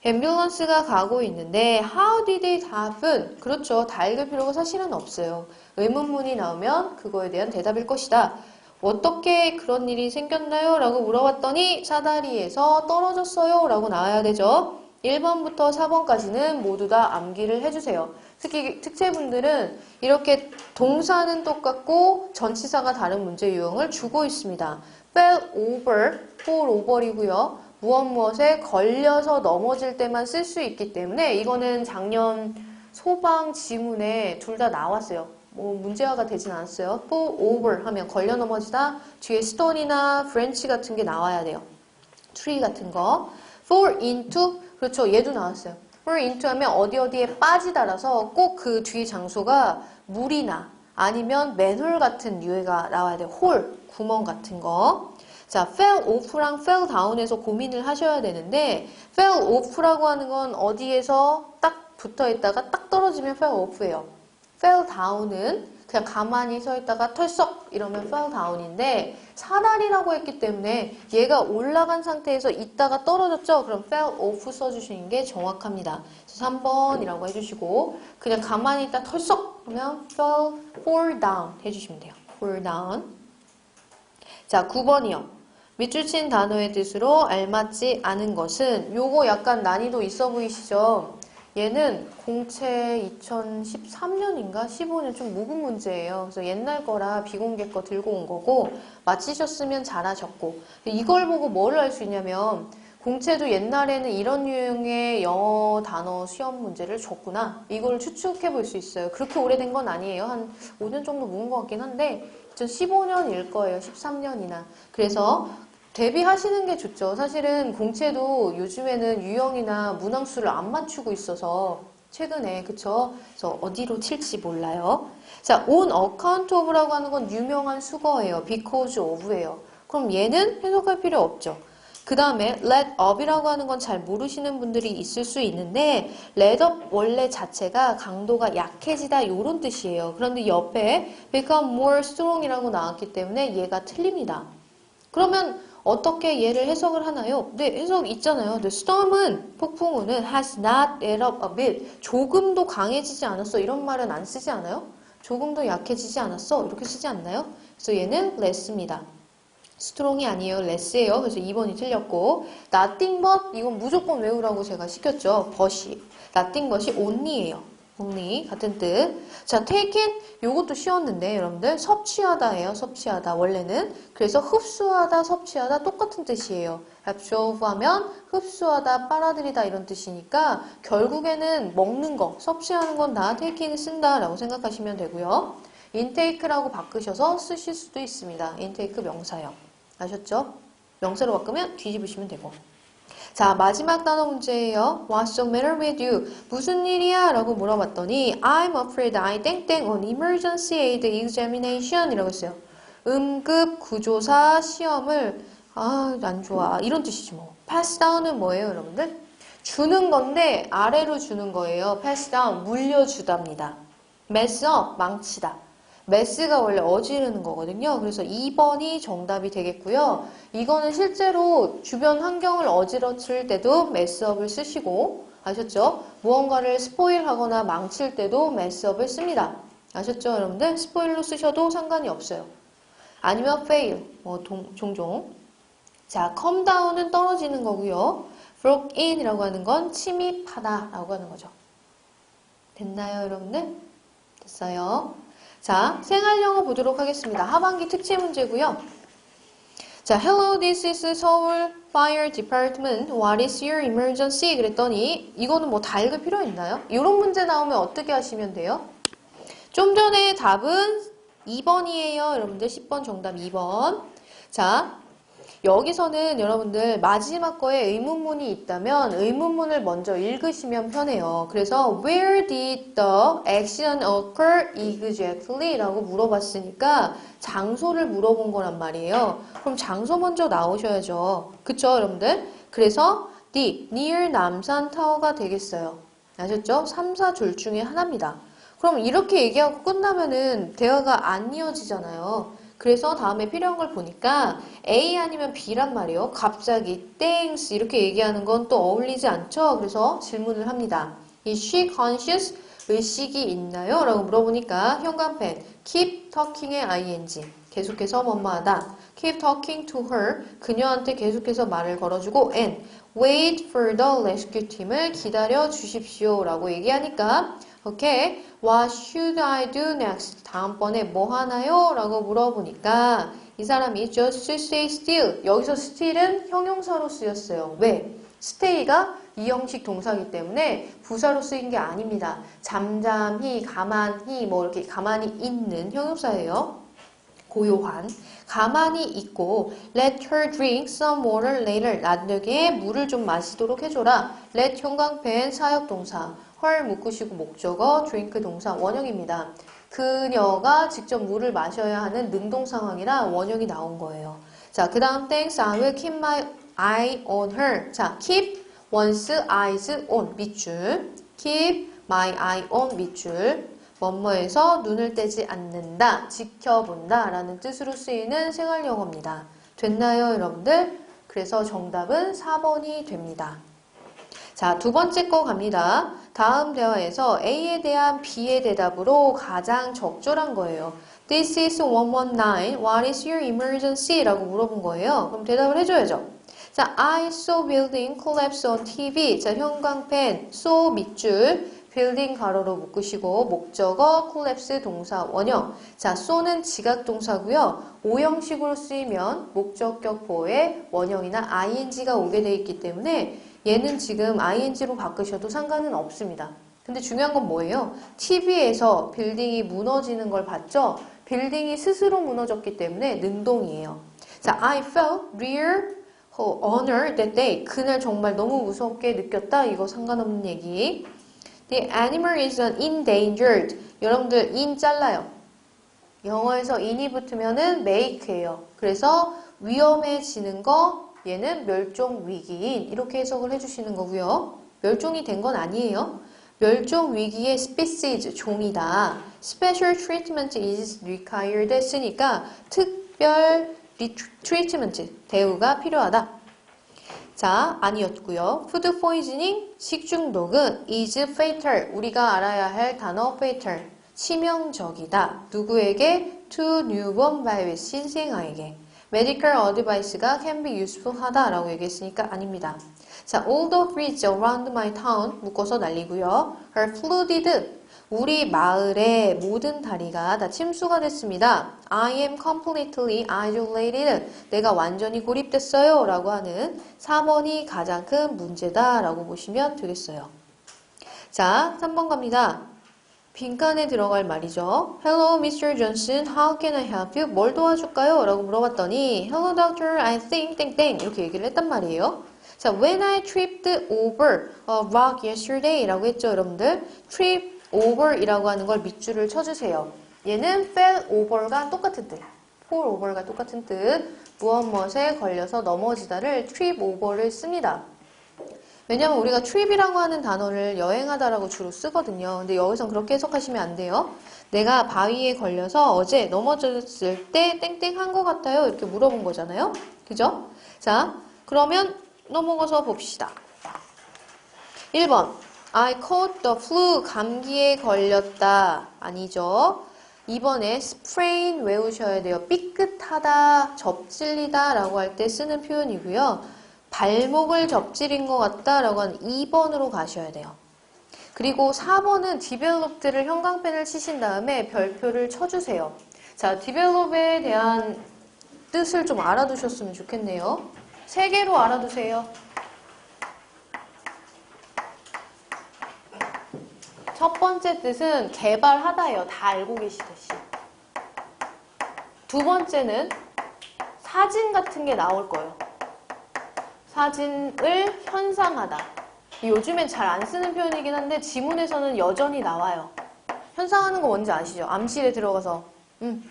A: 앰뷸런스가 가고 있는데 how did it happen? 그렇죠. 다 읽을 필요가 사실은 없어요. 의문문이 나오면 그거에 대한 대답일 것이다. 어떻게 그런 일이 생겼나요? 라고 물어봤더니 사다리에서 떨어졌어요. 라고 나와야 되죠. 1번부터 4번까지는 모두 다 암기를 해주세요. 특히 특채분들은 이렇게 동사는 똑같고 전치사가 다른 문제 유형을 주고 있습니다. fell over, fall over이고요. 무엇에 걸려서 넘어질 때만 쓸 수 있기 때문에 이거는 작년 소방 지문에 둘 다 나왔어요. 뭐 문제화가 되진 않았어요. fall over 하면 걸려 넘어지다 뒤에 stone이나 branch 같은 게 나와야 돼요. tree 같은 거. fall into 그렇죠. 얘도 나왔어요. fall into 하면 어디에 빠지다라서 꼭 그 뒤 장소가 물이나 아니면 맨홀 같은 류가 나와야 돼요. 홀, 구멍 같은 거. 자, fell off랑 fell down에서 고민을 하셔야 되는데 fell off라고 하는 건 어디에서 딱 붙어 있다가 딱 떨어지면 fell off예요. fell down은 그냥 가만히 서 있다가 털썩 이러면 fell down인데 사다리라고 했기 때문에 얘가 올라간 상태에서 있다가 떨어졌죠? 그럼 fell off 써주시는 게 정확합니다. 3번이라고 해주시고 그냥 가만히 있다 털썩 하면 fall down 해주시면 돼요. fall down. 자, 9번이요. 밑줄 친 단어의 뜻으로 알맞지 않은 것은 요거 약간 난이도 있어 보이시죠? 얘는 공채 2013년인가 15년 좀 묵은 문제예요. 그래서 옛날 거라 비공개 거 들고 온 거고 맞히셨으면 잘하셨고 이걸 보고 뭐를 알 수 있냐면 공채도 옛날에는 이런 유형의 영어 단어 시험 문제를 줬구나. 이걸 추측해 볼 수 있어요. 그렇게 오래된 건 아니에요. 한 5년 정도 묵은 것 같긴 한데 2015년일 거예요. 13년이나. 그래서 대비하시는 게 좋죠. 사실은 공채도 요즘에는 유형이나 문항수를 안 맞추고 있어서 최근에 그쵸? 그래서 어디로 칠지 몰라요. 자, on account of라고 하는 건 유명한 수거예요. because of예요. 그럼 얘는 해석할 필요 없죠. 그 다음에 let up이라고 하는 건 잘 모르시는 분들이 있을 수 있는데 let up 원래 자체가 강도가 약해지다 이런 뜻이에요. 그런데 옆에 become more strong이라고 나왔기 때문에 얘가 틀립니다. 그러면 어떻게 얘를 해석을 하나요? 네, 해석 있잖아요. The storm은, 폭풍우는 has not let up a bit. 조금도 강해지지 않았어. 이런 말은 안 쓰지 않아요? 조금도 약해지지 않았어. 이렇게 쓰지 않나요? 그래서 얘는 less입니다. strong이 아니에요. less예요. 그래서 2번이 틀렸고 nothing but 이건 무조건 외우라고 제가 시켰죠. but이. nothing but이 only예요. only 같은 뜻. 자, taken 요것도 쉬웠는데 여러분들 섭취하다예요. 섭취하다 원래는. 그래서 흡수하다, 섭취하다 똑같은 뜻이에요. absorb 하면 흡수하다, 빨아들이다 이런 뜻이니까 결국에는 먹는 거, 섭취하는 건 다 taken을 쓴다라고 생각하시면 되고요. intake라고 바꾸셔서 쓰실 수도 있습니다. intake 명사요. 아셨죠? 명사로 바꾸면 뒤집으시면 되고. 자, 마지막 단어 문제예요. What's the matter with you? 무슨 일이야? 라고 물어봤더니 I'm afraid I 땡땡 on emergency aid examination 이라고 했어요. 응급 구조사 시험을 안 좋아. 이런 뜻이지 뭐. pass down은 뭐예요, 여러분들? 주는 건데 아래로 주는 거예요. pass down, 물려주답니다. mess up, 망치다. mess가 원래 어지르는 거거든요. 그래서 2번이 정답이 되겠고요. 이거는 실제로 주변 환경을 어지러뜨릴 때도 messup을 쓰시고, 아셨죠? 무언가를 스포일하거나 망칠 때도 messup을 씁니다. 아셨죠, 여러분들? 스포일로 쓰셔도 상관이 없어요. 아니면 fail, 종종. 자, come down은 떨어지는 거고요. broke in이라고 하는 건 침입하다 라고 하는 거죠. 됐나요, 여러분들? 됐어요. 자, 생활영어 보도록 하겠습니다. 하반기 특집 문제고요. 자, hello, this is Seoul Fire Department. What is your emergency? 그랬더니 이거는 뭐 다 읽을 필요 있나요? 이런 문제 나오면 어떻게 하시면 돼요? 좀 전에 답은 2번이에요. 여러분들 10번 정답 2번. 자, 여기서는 여러분들 마지막 거에 의문문이 있다면 의문문을 먼저 읽으시면 편해요. 그래서 Where did the accident occur exactly? 라고 물어봤으니까 장소를 물어본 거란 말이에요. 그럼 장소 먼저 나오셔야죠. 그쵸, 여러분들? 그래서 D, near 남산 타워가 되겠어요. 아셨죠? 3, 4줄 중에 하나입니다. 그럼 이렇게 얘기하고 끝나면은 대화가 안 이어지잖아요. 그래서 다음에 필요한 걸 보니까 A 아니면 B란 말이에요. 갑자기 thanks 이렇게 얘기하는 건 또 어울리지 않죠? 그래서 질문을 합니다. Is she conscious? 의식이 있나요? 라고 물어보니까 현관펜 keep talking의 ing 계속해서 뭐뭐하다. keep talking to her 그녀한테 계속해서 말을 걸어주고 and wait for the rescue team을 기다려 주십시오 라고 얘기하니까 오케이, what should I do next? 다음번에 뭐 하나요? 라고 물어보니까 이 사람이 just stay still. 여기서 still은 형용사로 쓰였어요. 왜? stay가 이형식 동사이기 때문에 부사로 쓰인 게 아닙니다. 잠잠히, 가만히, 뭐 이렇게 가만히 있는 형용사예요. 고요한. 가만히 있고 let her drink some water later. 나중에 물을 좀 마시도록 해줘라. let 형광펜 사역동사. her 묶으시고 목적어, drink 동사 원형입니다. 그녀가 직접 물을 마셔야 하는 능동 상황이라 원형이 나온 거예요. 자, 그 다음 thanks, I will keep my eye on her. 자, keep one's eyes on 밑줄, keep my eye on 밑줄. 뭐뭐에서 눈을 떼지 않는다, 지켜본다 라는 뜻으로 쓰이는 생활영어입니다. 됐나요, 여러분들? 그래서 정답은 4번이 됩니다. 자, 두 번째 거 갑니다. 다음 대화에서 A에 대한 B의 대답으로 가장 적절한 거예요. This is 119. What is your emergency? 라고 물어본 거예요. 그럼 대답을 해줘야죠. 자, I saw building collapse on TV. 자, 형광펜, saw 밑줄, building 가로로 묶으시고 목적어, collapse 동사 원형. 자, saw는 지각 동사고요. 오형식으로 쓰이면 목적격 보에 원형이나 ing가 오게 돼 있기 때문에 얘는 지금 ing로 바꾸셔도 상관은 없습니다. 근데 중요한 건 뭐예요? TV에서 빌딩이 무너지는 걸 봤죠? 빌딩이 스스로 무너졌기 때문에 능동이에요. 자, I felt real honor that day. 그날 정말 너무 무섭게 느꼈다. 이거 상관없는 얘기. The animal is endangered. 여러분들 in 잘라요. 영어에서 in이 붙으면은 make예요. 그래서 위험해지는 거 얘는 멸종 위기인 이렇게 해석을 해주시는 거고요. 멸종이 된 건 아니에요. 멸종 위기의 species 종이다. Special treatment is required 했으니까 특별 treatment 대우가 필요하다. 자, 아니었고요. Food poisoning 식중독은 is fatal 우리가 알아야 할 단어 fatal 치명적이다. 누구에게? To newborn babies 신생아에게. Medical advice가 can be useful 하다라고 얘기했으니까 아닙니다. 자, all the bridges around my town 묶어서 날리고요. are flooded. 우리 마을의 모든 다리가 다 침수가 됐습니다. I am completely isolated. 내가 완전히 고립됐어요. 라고 하는 4번이 가장 큰 문제다. 라고 보시면 되겠어요. 자, 3번 갑니다. 빈칸에 들어갈 말이죠. Hello, Mr. Johnson. How can I help you? 뭘 도와줄까요? 라고 물어봤더니 Hello, doctor. I think, 땡땡 이렇게 얘기를 했단 말이에요. 자, when I tripped over a rock yesterday 라고 했죠, 여러분들. trip over 이라고 하는 걸 밑줄을 쳐주세요. 얘는 fell over가 똑같은 뜻. fall over가 똑같은 뜻. 무엇 무엇에 걸려서 넘어지다를 trip over를 씁니다. 왜냐면 우리가 trip이라고 하는 단어를 여행하다라고 주로 쓰거든요. 근데 여기선 그렇게 해석하시면 안 돼요. 내가 바위에 걸려서 어제 넘어졌을 때 땡땡 한 것 같아요. 이렇게 물어본 거잖아요. 그죠? 자, 그러면 넘어가서 봅시다. 1번. I caught the flu. 감기에 걸렸다. 아니죠. 2번에 sprain 외우셔야 돼요. 삐끗하다, 접질리다 라고 할 때 쓰는 표현이고요. 발목을 접질린 것 같다 라고 하는 2번으로 가셔야 돼요. 그리고 4번은 developed를 형광펜을 치신 다음에 별표를 쳐주세요. 자, develop에 대한 뜻을 좀 알아두셨으면 좋겠네요. 3개로 알아두세요. 첫 번째 뜻은 개발하다예요. 다 알고 계시듯이. 두 번째는 사진 같은 게 나올 거예요. 사진을 현상하다. 요즘엔 잘 안 쓰는 표현이긴 한데 지문에서는 여전히 나와요. 현상하는 거 뭔지 아시죠? 암실에 들어가서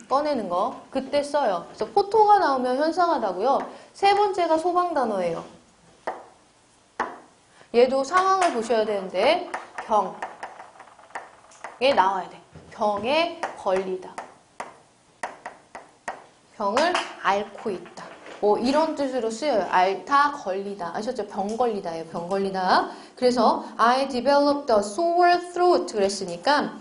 A: 꺼내는 거. 그때 써요. 그래서 포토가 나오면 현상하다고요. 세 번째가 소방 단어예요. 얘도 상황을 보셔야 되는데 병에 나와야 돼. 병에 걸리다. 병을 앓고 있다. 뭐 이런 뜻으로 쓰여요. 앓다, 걸리다. 아셨죠? 병 걸리다예요. 병 걸리다. 그래서 I developed a sore throat 그랬으니까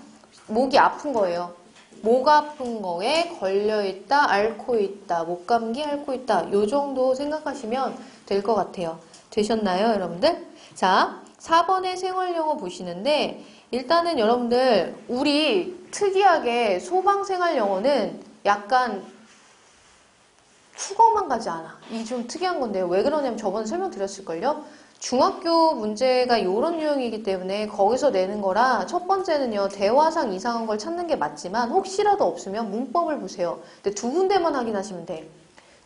A: 목이 아픈 거예요. 목 아픈 거에 걸려있다, 앓고 있다, 목감기 앓고 있다. 요 정도 생각하시면 될 것 같아요. 되셨나요, 여러분들? 자, 4번의 생활영어 보시는데 일단은 여러분들 우리 특이하게 소방생활영어는 약간 국어만 가지 않아. 이 좀 특이한 건데요. 왜 그러냐면 저번에 설명드렸을걸요. 중학교 문제가 이런 유형이기 때문에 거기서 내는 거라 첫 번째는요. 대화상 이상한 걸 찾는 게 맞지만 혹시라도 없으면 문법을 보세요. 근데 두 군데만 확인하시면 돼.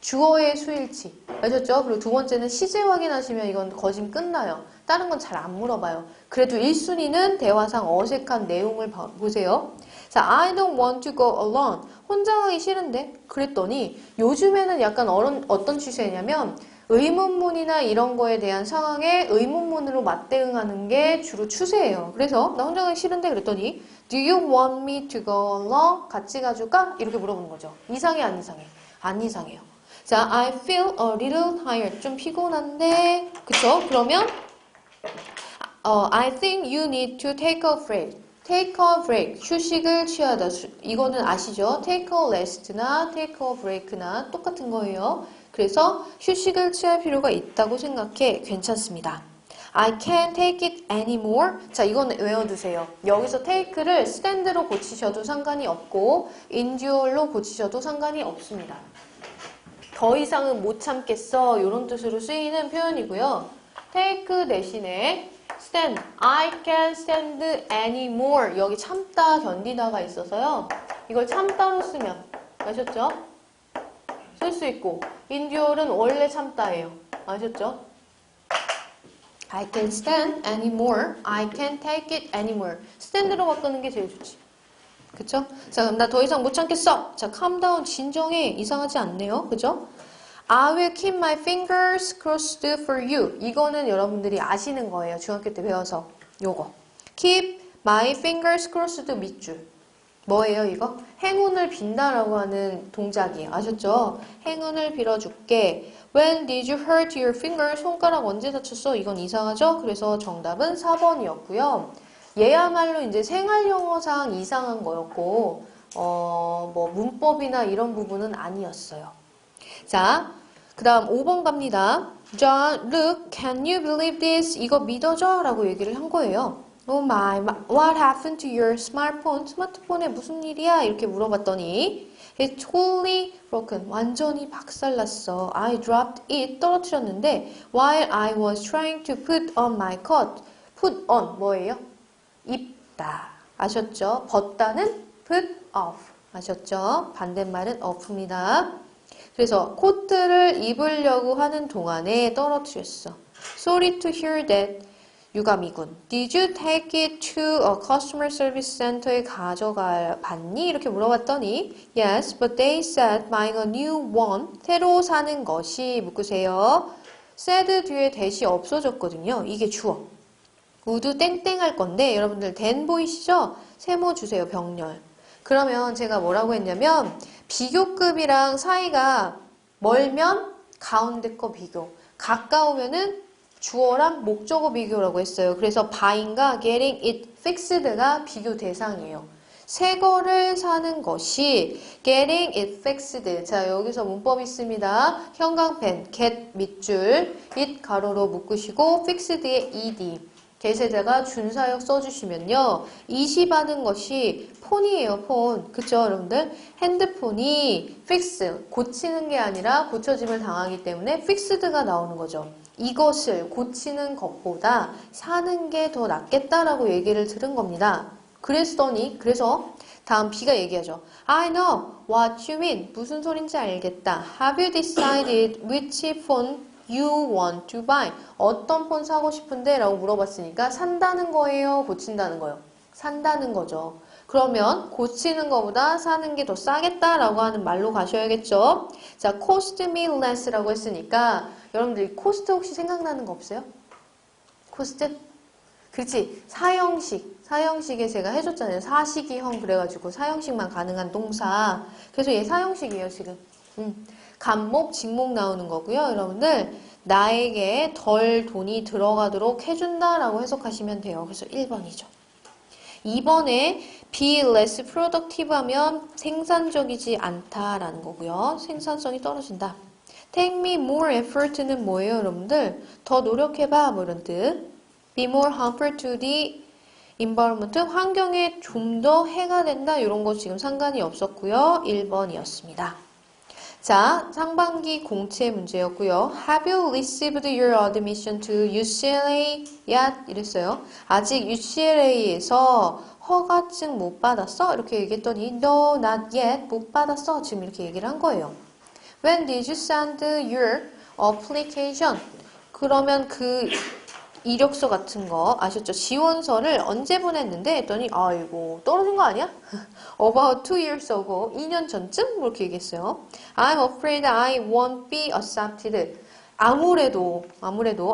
A: 주어의 수일치. 아셨죠? 그리고 두 번째는 시제 확인하시면 이건 거진 끝나요. 다른 건 잘 안 물어봐요. 그래도 1순위는 대화상 어색한 내용을 보세요. 자, I don't want to go alone. 혼자 가기 싫은데? 그랬더니 요즘에는 약간 어떤 추세냐면 의문문이나 이런 거에 대한 상황에 의문문으로 맞대응하는 게 주로 추세예요. 그래서 나 혼자 가기 싫은데 그랬더니 Do you want me to go along? 같이 가줄까? 이렇게 물어보는 거죠. 이상해 안 이상해? 안 이상해요. 자, I feel a little tired. 좀 피곤한데 그쵸? 그러면 I think you need to take a break. take a break. 휴식을 취하다. 이거는 아시죠? take a rest나 take a break나 똑같은 거예요. 그래서 휴식을 취할 필요가 있다고 생각해. 괜찮습니다. I can't take it anymore. 자, 이건 외워두세요. 여기서 take를 stand로 고치셔도 상관이 없고 endure로 고치셔도 상관이 없습니다. 더 이상은 못 참겠어. 이런 뜻으로 쓰이는 표현이고요. take 대신에 stand, I can't stand anymore. 여기 참다, 견디다가 있어서요. 이걸 참다로 쓰면 아셨죠? 쓸 수 있고 endure는 원래 참다예요. 아셨죠? I can't stand anymore. I can't take it anymore. stand로 바꾸는 게 제일 좋지. 그쵸? 자, 그럼 나 더 이상 못 참겠어. 자, calm down. 진정해. 이상하지 않네요. 그죠? I will keep my fingers crossed for you. 이거는 여러분들이 아시는 거예요. 중학교 때 배워서. 요거. Keep my fingers crossed 밑줄. 뭐예요, 이거? 행운을 빈다라고 하는 동작이에요. 아셨죠? 행운을 빌어줄게. When did you hurt your finger? 손가락 언제 다쳤어? 이건 이상하죠? 그래서 정답은 4번이었고요. 얘야말로 이제 생활영어상 이상한 거였고, 뭐 문법이나 이런 부분은 아니었어요. 자, 그 다음 5번 갑니다. John, look, can you believe this? 이거 믿어줘? 라고 얘기를 한 거예요. Oh my, what happened to your smartphone? 스마트폰에 무슨 일이야? 이렇게 물어봤더니 It's totally broken. 완전히 박살났어. I dropped it. 떨어뜨렸는데 while I was trying to put on my coat. put on 뭐예요? 입다. 아셨죠? 벗다는 put off. 아셨죠? 반대말은 off입니다. 그래서 코트를 입으려고 하는 동안에 떨어뜨렸어. Sorry to hear that. 유감이군. Did you take it to a customer service center에 가져갔니? 이렇게 물어봤더니 Yes, but they said buying a new one. 새로 사는 것이 묶으세요. said 뒤에 that이 없어졌거든요. 이게 주어. would 땡땡 할 건데 여러분들 then 보이시죠? 세모 주세요. 병렬. 그러면 제가 뭐라고 했냐면 비교급이랑 사이가 멀면 가운데 거 비교, 가까우면은 주어랑 목적어 비교라고 했어요. 그래서 buying과 getting it fixed가 비교 대상이에요. 새 거를 사는 것이 getting it fixed. 자, 여기서 문법 있습니다. 형광펜, get 밑줄, it 가로로 묶으시고 fixed에 ed. get에다가 준사역 써주시면요. it이 받은 것이 폰이에요, 폰. 그쵸, 여러분들? 핸드폰이 fix, 고치는 게 아니라 고쳐짐을 당하기 때문에 fixed가 나오는 거죠. 이것을 고치는 것보다 사는 게 더 낫겠다라고 얘기를 들은 겁니다. 그래서 다음 B가 얘기하죠. I know what you mean. 무슨 소린지 알겠다. Have you decided which phone you want to buy? 어떤 폰 사고 싶은데? 라고 물어봤으니까 산다는 거예요? 고친다는 거예요? 산다는 거죠. 그러면 고치는 것보다 사는 게 더 싸겠다라고 하는 말로 가셔야겠죠. 자, cost me less라고 했으니까 여러분들 cost 혹시 생각나는 거 없어요? cost? 그렇지. 사형식에 제가 해줬잖아요. 사식이형 그래가지고 사형식만 가능한 동사. 그래서 얘 사형식이에요, 지금. 간목, 직목 나오는 거고요. 여러분들 나에게 덜 돈이 들어가도록 해준다라고 해석하시면 돼요. 그래서 1번이죠. 2번에 be less productive 하면 생산적이지 않다라는 거고요. 생산성이 떨어진다. take me more effort는 뭐예요, 여러분들? 더 노력해봐, 뭐 이런 뜻. be more harmful to the environment, 환경에 좀 더 해가 된다. 이런 거 지금 상관이 없었고요. 1번이었습니다. 자, 상반기 공채 문제였고요. Have you received your admission to UCLA yet? 이랬어요. 아직 UCLA에서 허가증 못 받았어? 이렇게 얘기했더니 No, not yet. 못 받았어. 지금 이렇게 얘기를 한 거예요. When did you send your application? 그러면 그 이력서 같은 거 아셨죠? 지원서를 언제 보냈는데 했더니 아이고 떨어진 거 아니야? About 2 years ago. 2년 전쯤? 뭐 이렇게 얘기했어요. I'm afraid I won't be accepted. 아무래도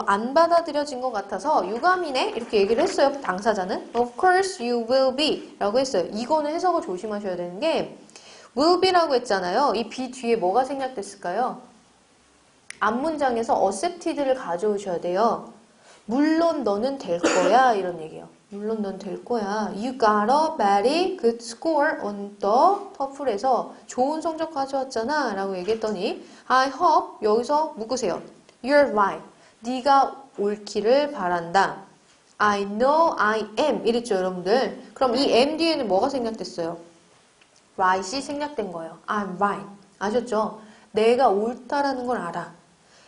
A: 안 받아들여진 것 같아서 유감이네? 이렇게 얘기를 했어요. 당사자는. Of course you will be 라고 했어요. 이거는 해석을 조심하셔야 되는 게 will be라고 했잖아요. 이 be 뒤에 뭐가 생략됐을까요? 앞문장에서 accepted를 가져오셔야 돼요. 물론 너는 될 거야 이런 얘기예요. 물론 넌 될 거야. You got a very good score on the TOEFL에서 좋은 성적 가져왔잖아 라고 얘기했더니 I hope 여기서 묶으세요. You're right. 네가 옳기를 바란다. I know I am 이랬죠 여러분들. 그럼 이 am 뒤에는 뭐가 생략됐어요? right이 생략된 거예요. I'm right. 아셨죠? 내가 옳다라는 걸 알아.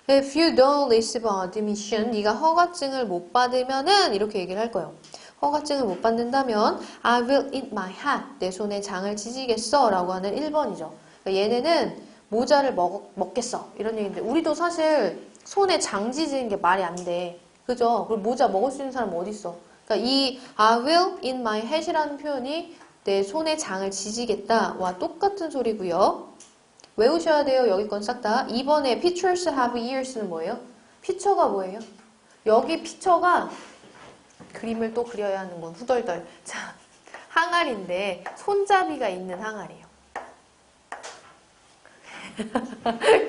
A: If you don't receive admission, 네가 허가증을 못 받으면은 이렇게 얘기를 할 거예요. 허가증을 못 받는다면 I will eat my hat. 내 손에 장을 지지겠어 라고 하는 1번이죠. 그러니까 얘네는 모자를 먹겠어 이런 얘기인데 우리도 사실 손에 장 지지는 게 말이 안 돼. 그죠? 그리고 모자 먹을 수 있는 사람 어디 있어? 그러니까 이 I will eat my hat이라는 표현이 내 손에 장을 지지겠다 와 똑같은 소리고요. 외우셔야 돼요. 여기 건 싹 다. 2번에 pictures have ears는 뭐예요? 피처가 뭐예요? 여기 피처가 그림을 또 그려야 하는군. 후덜덜. 자, 항아리인데 손잡이가 있는 항아리예요.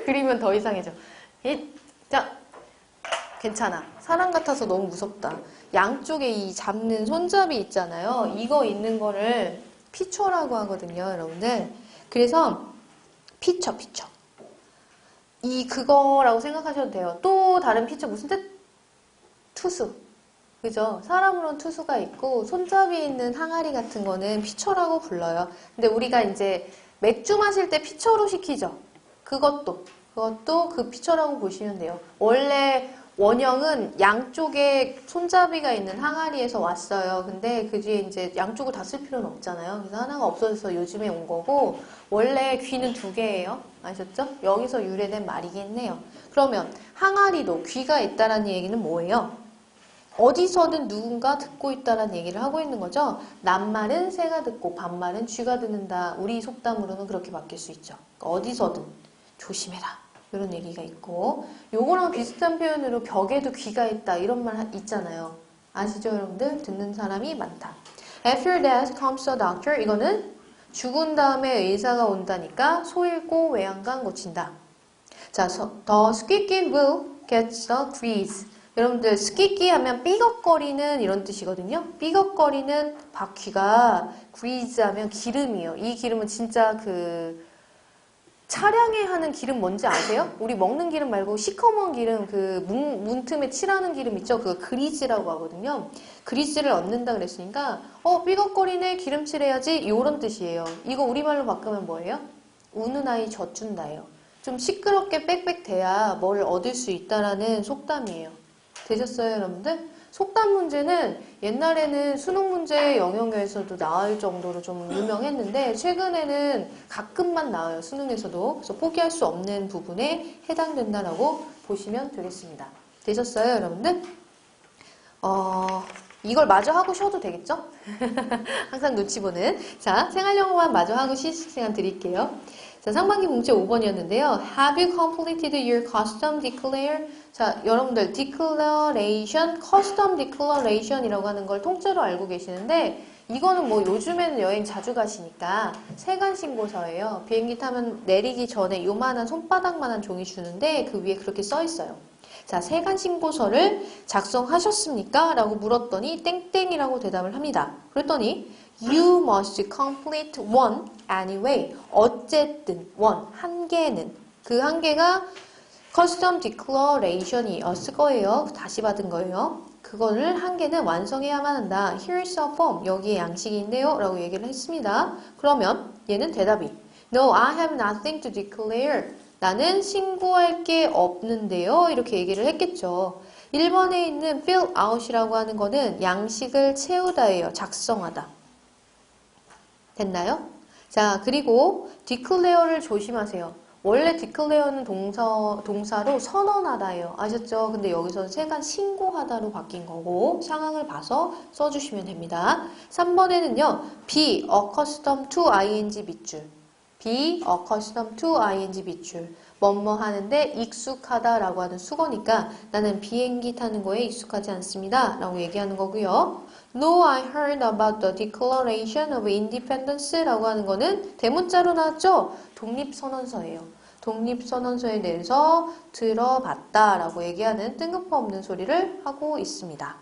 A: 그리면 더 이상해져. 자, 괜찮아. 사람 같아서 너무 무섭다. 양쪽에 이 잡는 손잡이 있잖아요. 이거 있는 거를 피처라고 하거든요, 여러분들. 그래서 피처. 그거라고 생각하셔도 돼요. 또 다른 피처 무슨 뜻? 투수. 그죠? 사람으로는 투수가 있고 손잡이 있는 항아리 같은 거는 피처라고 불러요. 근데 우리가 이제 맥주 마실 때 피처로 시키죠. 그것도 그 피처라고 보시면 돼요. 원래 원형은 양쪽에 손잡이가 있는 항아리에서 왔어요. 근데 그 뒤에 이제 양쪽을 다 쓸 필요는 없잖아요. 그래서 하나가 없어져서 요즘에 온 거고 원래 귀는 2개예요. 아셨죠? 여기서 유래된 말이긴 해요. 그러면 항아리도 귀가 있다라는 얘기는 뭐예요? 어디서든 누군가 듣고 있다라는 얘기를 하고 있는 거죠. 낱말은 새가 듣고 반말은 쥐가 듣는다. 우리 속담으로는 그렇게 바뀔 수 있죠. 그러니까 어디서든 조심해라. 이런 얘기가 있고, 요거랑 비슷한 표현으로 벽에도 귀가 있다 이런 말 있잖아요. 아시죠 여러분들? 듣는 사람이 많다. After death comes a doctor. 이거는 죽은 다음에 의사가 온다니까 소 잃고 외양간 고친다. 자, the squeaky wheel gets the grease. 여러분들 스키키 하면 삐걱거리는 이런 뜻이거든요. 삐걱거리는 바퀴가 grease 하면 기름이에요. 이 기름은 진짜 그 차량에 하는 기름 뭔지 아세요? 우리 먹는 기름 말고 시커먼 기름, 그 문틈에 칠하는 기름 있죠? 그거 그리즈라고 하거든요. 그리즈를 얻는다 그랬으니까 삐걱거리네 기름칠해야지 이런 뜻이에요. 이거 우리말로 바꾸면 뭐예요? 우는 아이 젖준다예요. 좀 시끄럽게 빽빽 대야 뭘 얻을 수 있다라는 속담이에요. 되셨어요 여러분들? 속담 문제는 옛날에는 수능 문제 영역에서도 나올 정도로 좀 유명했는데 최근에는 가끔만 나와요. 수능에서도. 그래서 포기할 수 없는 부분에 해당된다라고 보시면 되겠습니다. 되셨어요 여러분들? 이걸 마저 하고 쉬어도 되겠죠? 항상 눈치 보는. 자, 생활영어만 마저 하고 쉴 시간 드릴게요. 자, 상반기 문제 5번이었는데요. Have you completed your custom declare? 자, 여러분들 declaration, custom declaration이라고 하는 걸 통째로 알고 계시는데 이거는 뭐 요즘에는 여행 자주 가시니까 세관 신고서예요. 비행기 타면 내리기 전에 요만한 손바닥만한 종이 주는데 그 위에 그렇게 써 있어요. 자, 세관 신고서를 작성하셨습니까? 라고 물었더니 땡땡이라고 대답을 합니다. 그랬더니 You must complete one anyway. 어쨌든 one, 한 개는. 그 한 개가 custom declaration이었을 거예요. 다시 받은 거예요. 그거를 한 개는 완성해야만 한다. Here's a form. 여기에 양식이 있네요. 라고 얘기를 했습니다. 그러면 얘는 대답이 No, I have nothing to declare. 나는 신고할 게 없는데요. 이렇게 얘기를 했겠죠. 1번에 있는 fill out이라고 하는 거는 양식을 채우다예요. 작성하다. 됐나요? 자, 그리고 declare를 조심하세요. 원래 declare는 동사로 선언하다예요. 아셨죠? 근데 여기서 세간 신고하다로 바뀐 거고 상황을 봐서 써주시면 됩니다. 3번에는요. be accustomed to ing 밑줄. be accustomed to ing 밑줄. 뭐뭐 하는데 익숙하다라고 하는 수거니까 나는 비행기 타는 거에 익숙하지 않습니다. 라고 얘기하는 거고요. No, I heard about the Declaration of Independence 라고 하는 거는 대문자로 나왔죠? 독립선언서예요. 독립선언서에 대해서 들어봤다 라고 얘기하는 뜬금포 없는 소리를 하고 있습니다.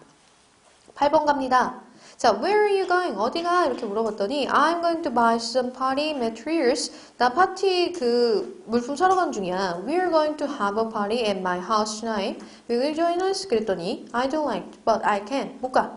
A: 8번 갑니다. 자, where are you going? 어디가? 이렇게 물어봤더니 I'm going to buy some party materials. 나 파티 그 물품 사러 가는 중이야. We're going to have a party at my house tonight. Will you join us? 그랬더니 I don't like, but I can. 못 가.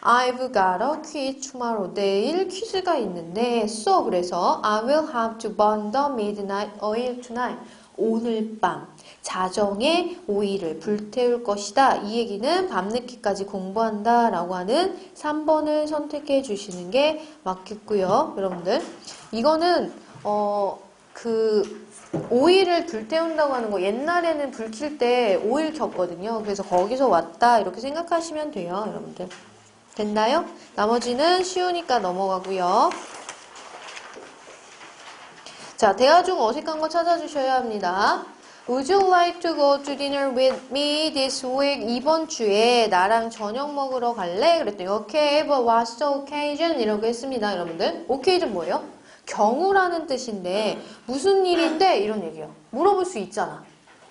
A: I've got a quiz tomorrow. 내일 퀴즈가 있는데 so 그래서 I will have to burn the midnight oil tonight. 오늘 밤 자정에 오일을 불태울 것이다. 이 얘기는 밤늦게까지 공부한다 라고 하는 3번을 선택해 주시는 게 맞겠고요. 여러분들 이거는 그 오일을 불태운다고 하는 거 옛날에는 불 켤 때 오일 켰거든요. 그래서 거기서 왔다 이렇게 생각하시면 돼요. 여러분들 됐나요? 나머지는 쉬우니까 넘어가고요. 자, 대화 중 어색한 거 찾아주셔야 합니다. Would you like to go to dinner with me this week? 이번 주에 나랑 저녁 먹으러 갈래? 그랬더니 okay, but what's the occasion? 이라고 했습니다. 여러분들 occasion 뭐예요? 경우라는 뜻인데 무슨 일인데? 이런 얘기예요. 물어볼 수 있잖아.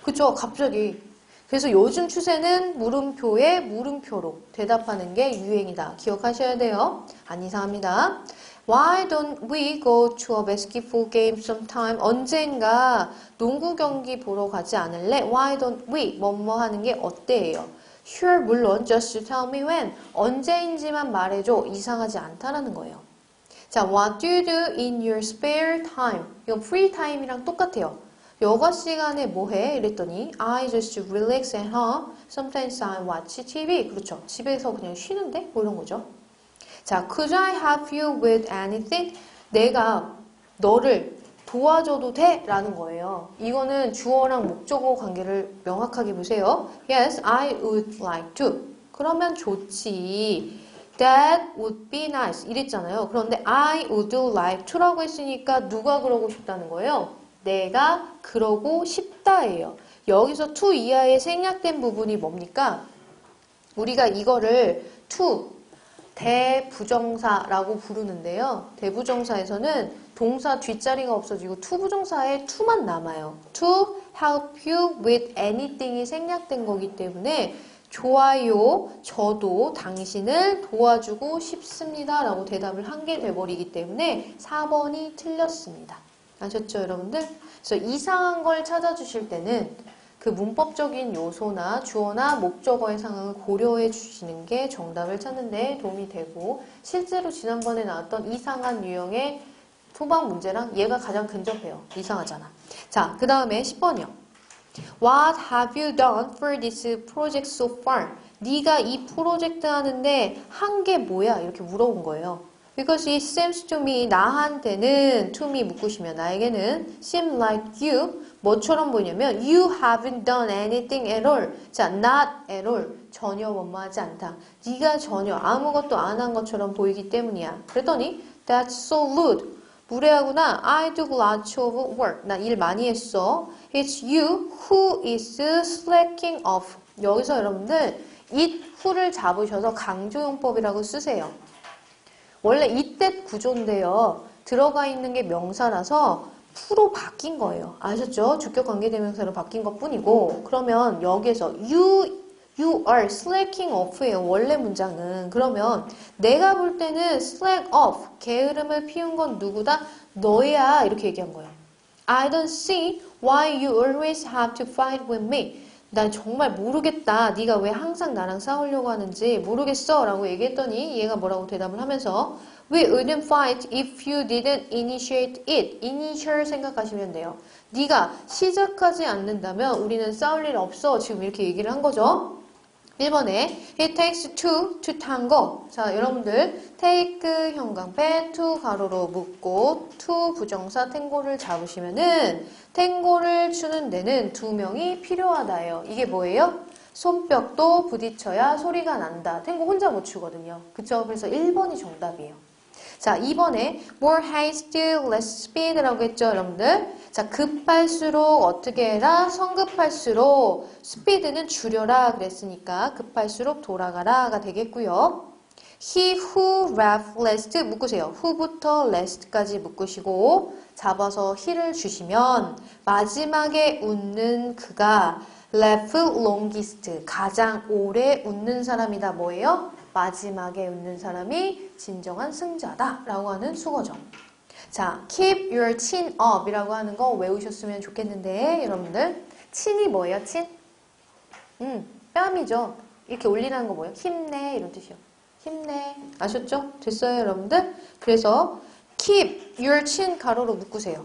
A: 그쵸? 갑자기. 그래서 요즘 추세는 물음표에 물음표로 대답하는 게 유행이다. 기억하셔야 돼요. 안 이상합니다. Why don't we go to a basketball game sometime? 언젠가 농구 경기 보러 가지 않을래? Why don't we? 뭐뭐 하는 게 어때예요? Sure, 물론. Just tell me when. 언제인지만 말해줘. 이상하지 않다라는 거예요. 자, what do you do in your spare time? 이건 free time이랑 똑같아요. 여가 시간에 뭐 해? 이랬더니 I just relax at home. Sometimes I watch TV. 그렇죠. 집에서 그냥 쉬는데? 뭐 이런 거죠. 자, could I help you with anything? 내가 너를 도와줘도 돼? 라는 거예요. 이거는 주어랑 목적어 관계를 명확하게 보세요. Yes, I would like to. 그러면 좋지. That would be nice. 이랬잖아요. 그런데 I would like to라고 했으니까 누가 그러고 싶다는 거예요? 내가 그러고 싶다예요. 여기서 to 이하의 생략된 부분이 뭡니까? 우리가 이거를 to 대부정사라고 부르는데요. 대부정사에서는 동사 뒷자리가 없어지고 to 부정사에 to만 남아요. to help you with anything이 생략된 거기 때문에 좋아요, 저도 당신을 도와주고 싶습니다 라고 대답을 한 게 돼버리기 때문에 4번이 틀렸습니다. 아셨죠, 여러분들? 그래서 이상한 걸 찾아주실 때는 그 문법적인 요소나 주어나 목적어의 상황을 고려해 주시는 게 정답을 찾는 데 도움이 되고, 실제로 지난번에 나왔던 이상한 유형의 토방 문제랑 얘가 가장 근접해요. 이상하잖아. 자, 그 다음에 10번이요. What have you done for this project so far? 네가 이 프로젝트 하는데 한 게 뭐야? 이렇게 물어본 거예요. Because it seems to me, 나한테는, to me 묶으시면 나에게는 seem like you, 뭐처럼 보이냐면 you haven't done anything at all. 자, not at all. 전혀 뭐뭐하지 않다. 네가 전혀 아무것도 안 한 것처럼 보이기 때문이야. 그랬더니 that's so rude. 무례하구나. I do lots of work. 나 일 많이 했어. It's you who is slacking off. 여기서 여러분들 it who를 잡으셔서 강조용법이라고 쓰세요. 원래 이때 구조인데요. 들어가 있는 게 명사라서 fu로 바뀐 거예요. 아셨죠? 주격 관계대명사로 바뀐 것 뿐이고, 그러면 여기에서 you are slacking off예요. 원래 문장은. 그러면 내가 볼 때는 slack off, 게으름을 피운 건 누구다? 너야. 이렇게 얘기한 거예요. I don't see why you always have to fight with me. 난 정말 모르겠다. 네가 왜 항상 나랑 싸우려고 하는지 모르겠어. 라고 얘기했더니 얘가 뭐라고 대답을 하면서 We wouldn't fight if you didn't initiate it. initial 생각하시면 돼요. 네가 시작하지 않는다면 우리는 싸울 일 없어. 지금 이렇게 얘기를 한 거죠. 1번에 It takes two to tango. 자, 여러분들 take 형광펜 to 가로로 묶고 to 부정사 탱고를 잡으시면은 탱고를 추는 데는 두 명이 필요하다예요. 이게 뭐예요? 손뼉도 부딪혀야 소리가 난다. 탱고 혼자 못 추거든요. 그쵸? 그래서 1번이 정답이에요. 자, 2번에 more haste, less speed라고 했죠, 여러분들? 자, 급할수록 어떻게 해라? 성급할수록 speed는 줄여라 그랬으니까 급할수록 돌아가라가 되겠고요. He who laughed last 묶으세요. who부터 last까지 묶으시고 잡아서 he를 주시면 마지막에 웃는 그가 laugh longest, 가장 오래 웃는 사람이다. 뭐예요? 마지막에 웃는 사람이 진정한 승자다 라고 하는 수거죠. 자, keep your chin up 이라고 하는 거 외우셨으면 좋겠는데, 여러분들 chin이 뭐예요? chin? 뺨이죠. 이렇게 올리라는 거 뭐예요? 힘내 이런 뜻이요. 힘내. 아셨죠? 됐어요, 여러분들? 그래서 keep your chin 가로로 묶으세요.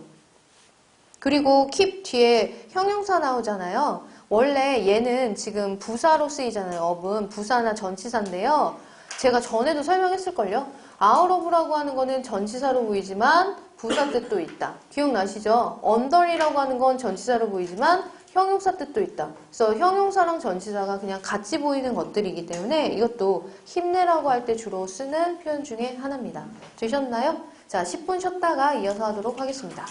A: 그리고 keep 뒤에 형용사 나오잖아요. 원래 얘는 지금 부사로 쓰이잖아요. up은 부사나 전치사인데요. 제가 전에도 설명했을걸요. out of라고 하는 거는 전치사로 보이지만 부사 뜻도 있다. 기억나시죠? under이라고 하는 건 전치사로 보이지만 형용사 뜻도 있다. 그래서 형용사랑 전치사가 그냥 같이 보이는 것들이기 때문에 이것도 힘내라고 할 때 주로 쓰는 표현 중에 하나입니다. 되셨나요? 자, 10분 쉬었다가 이어서 하도록 하겠습니다.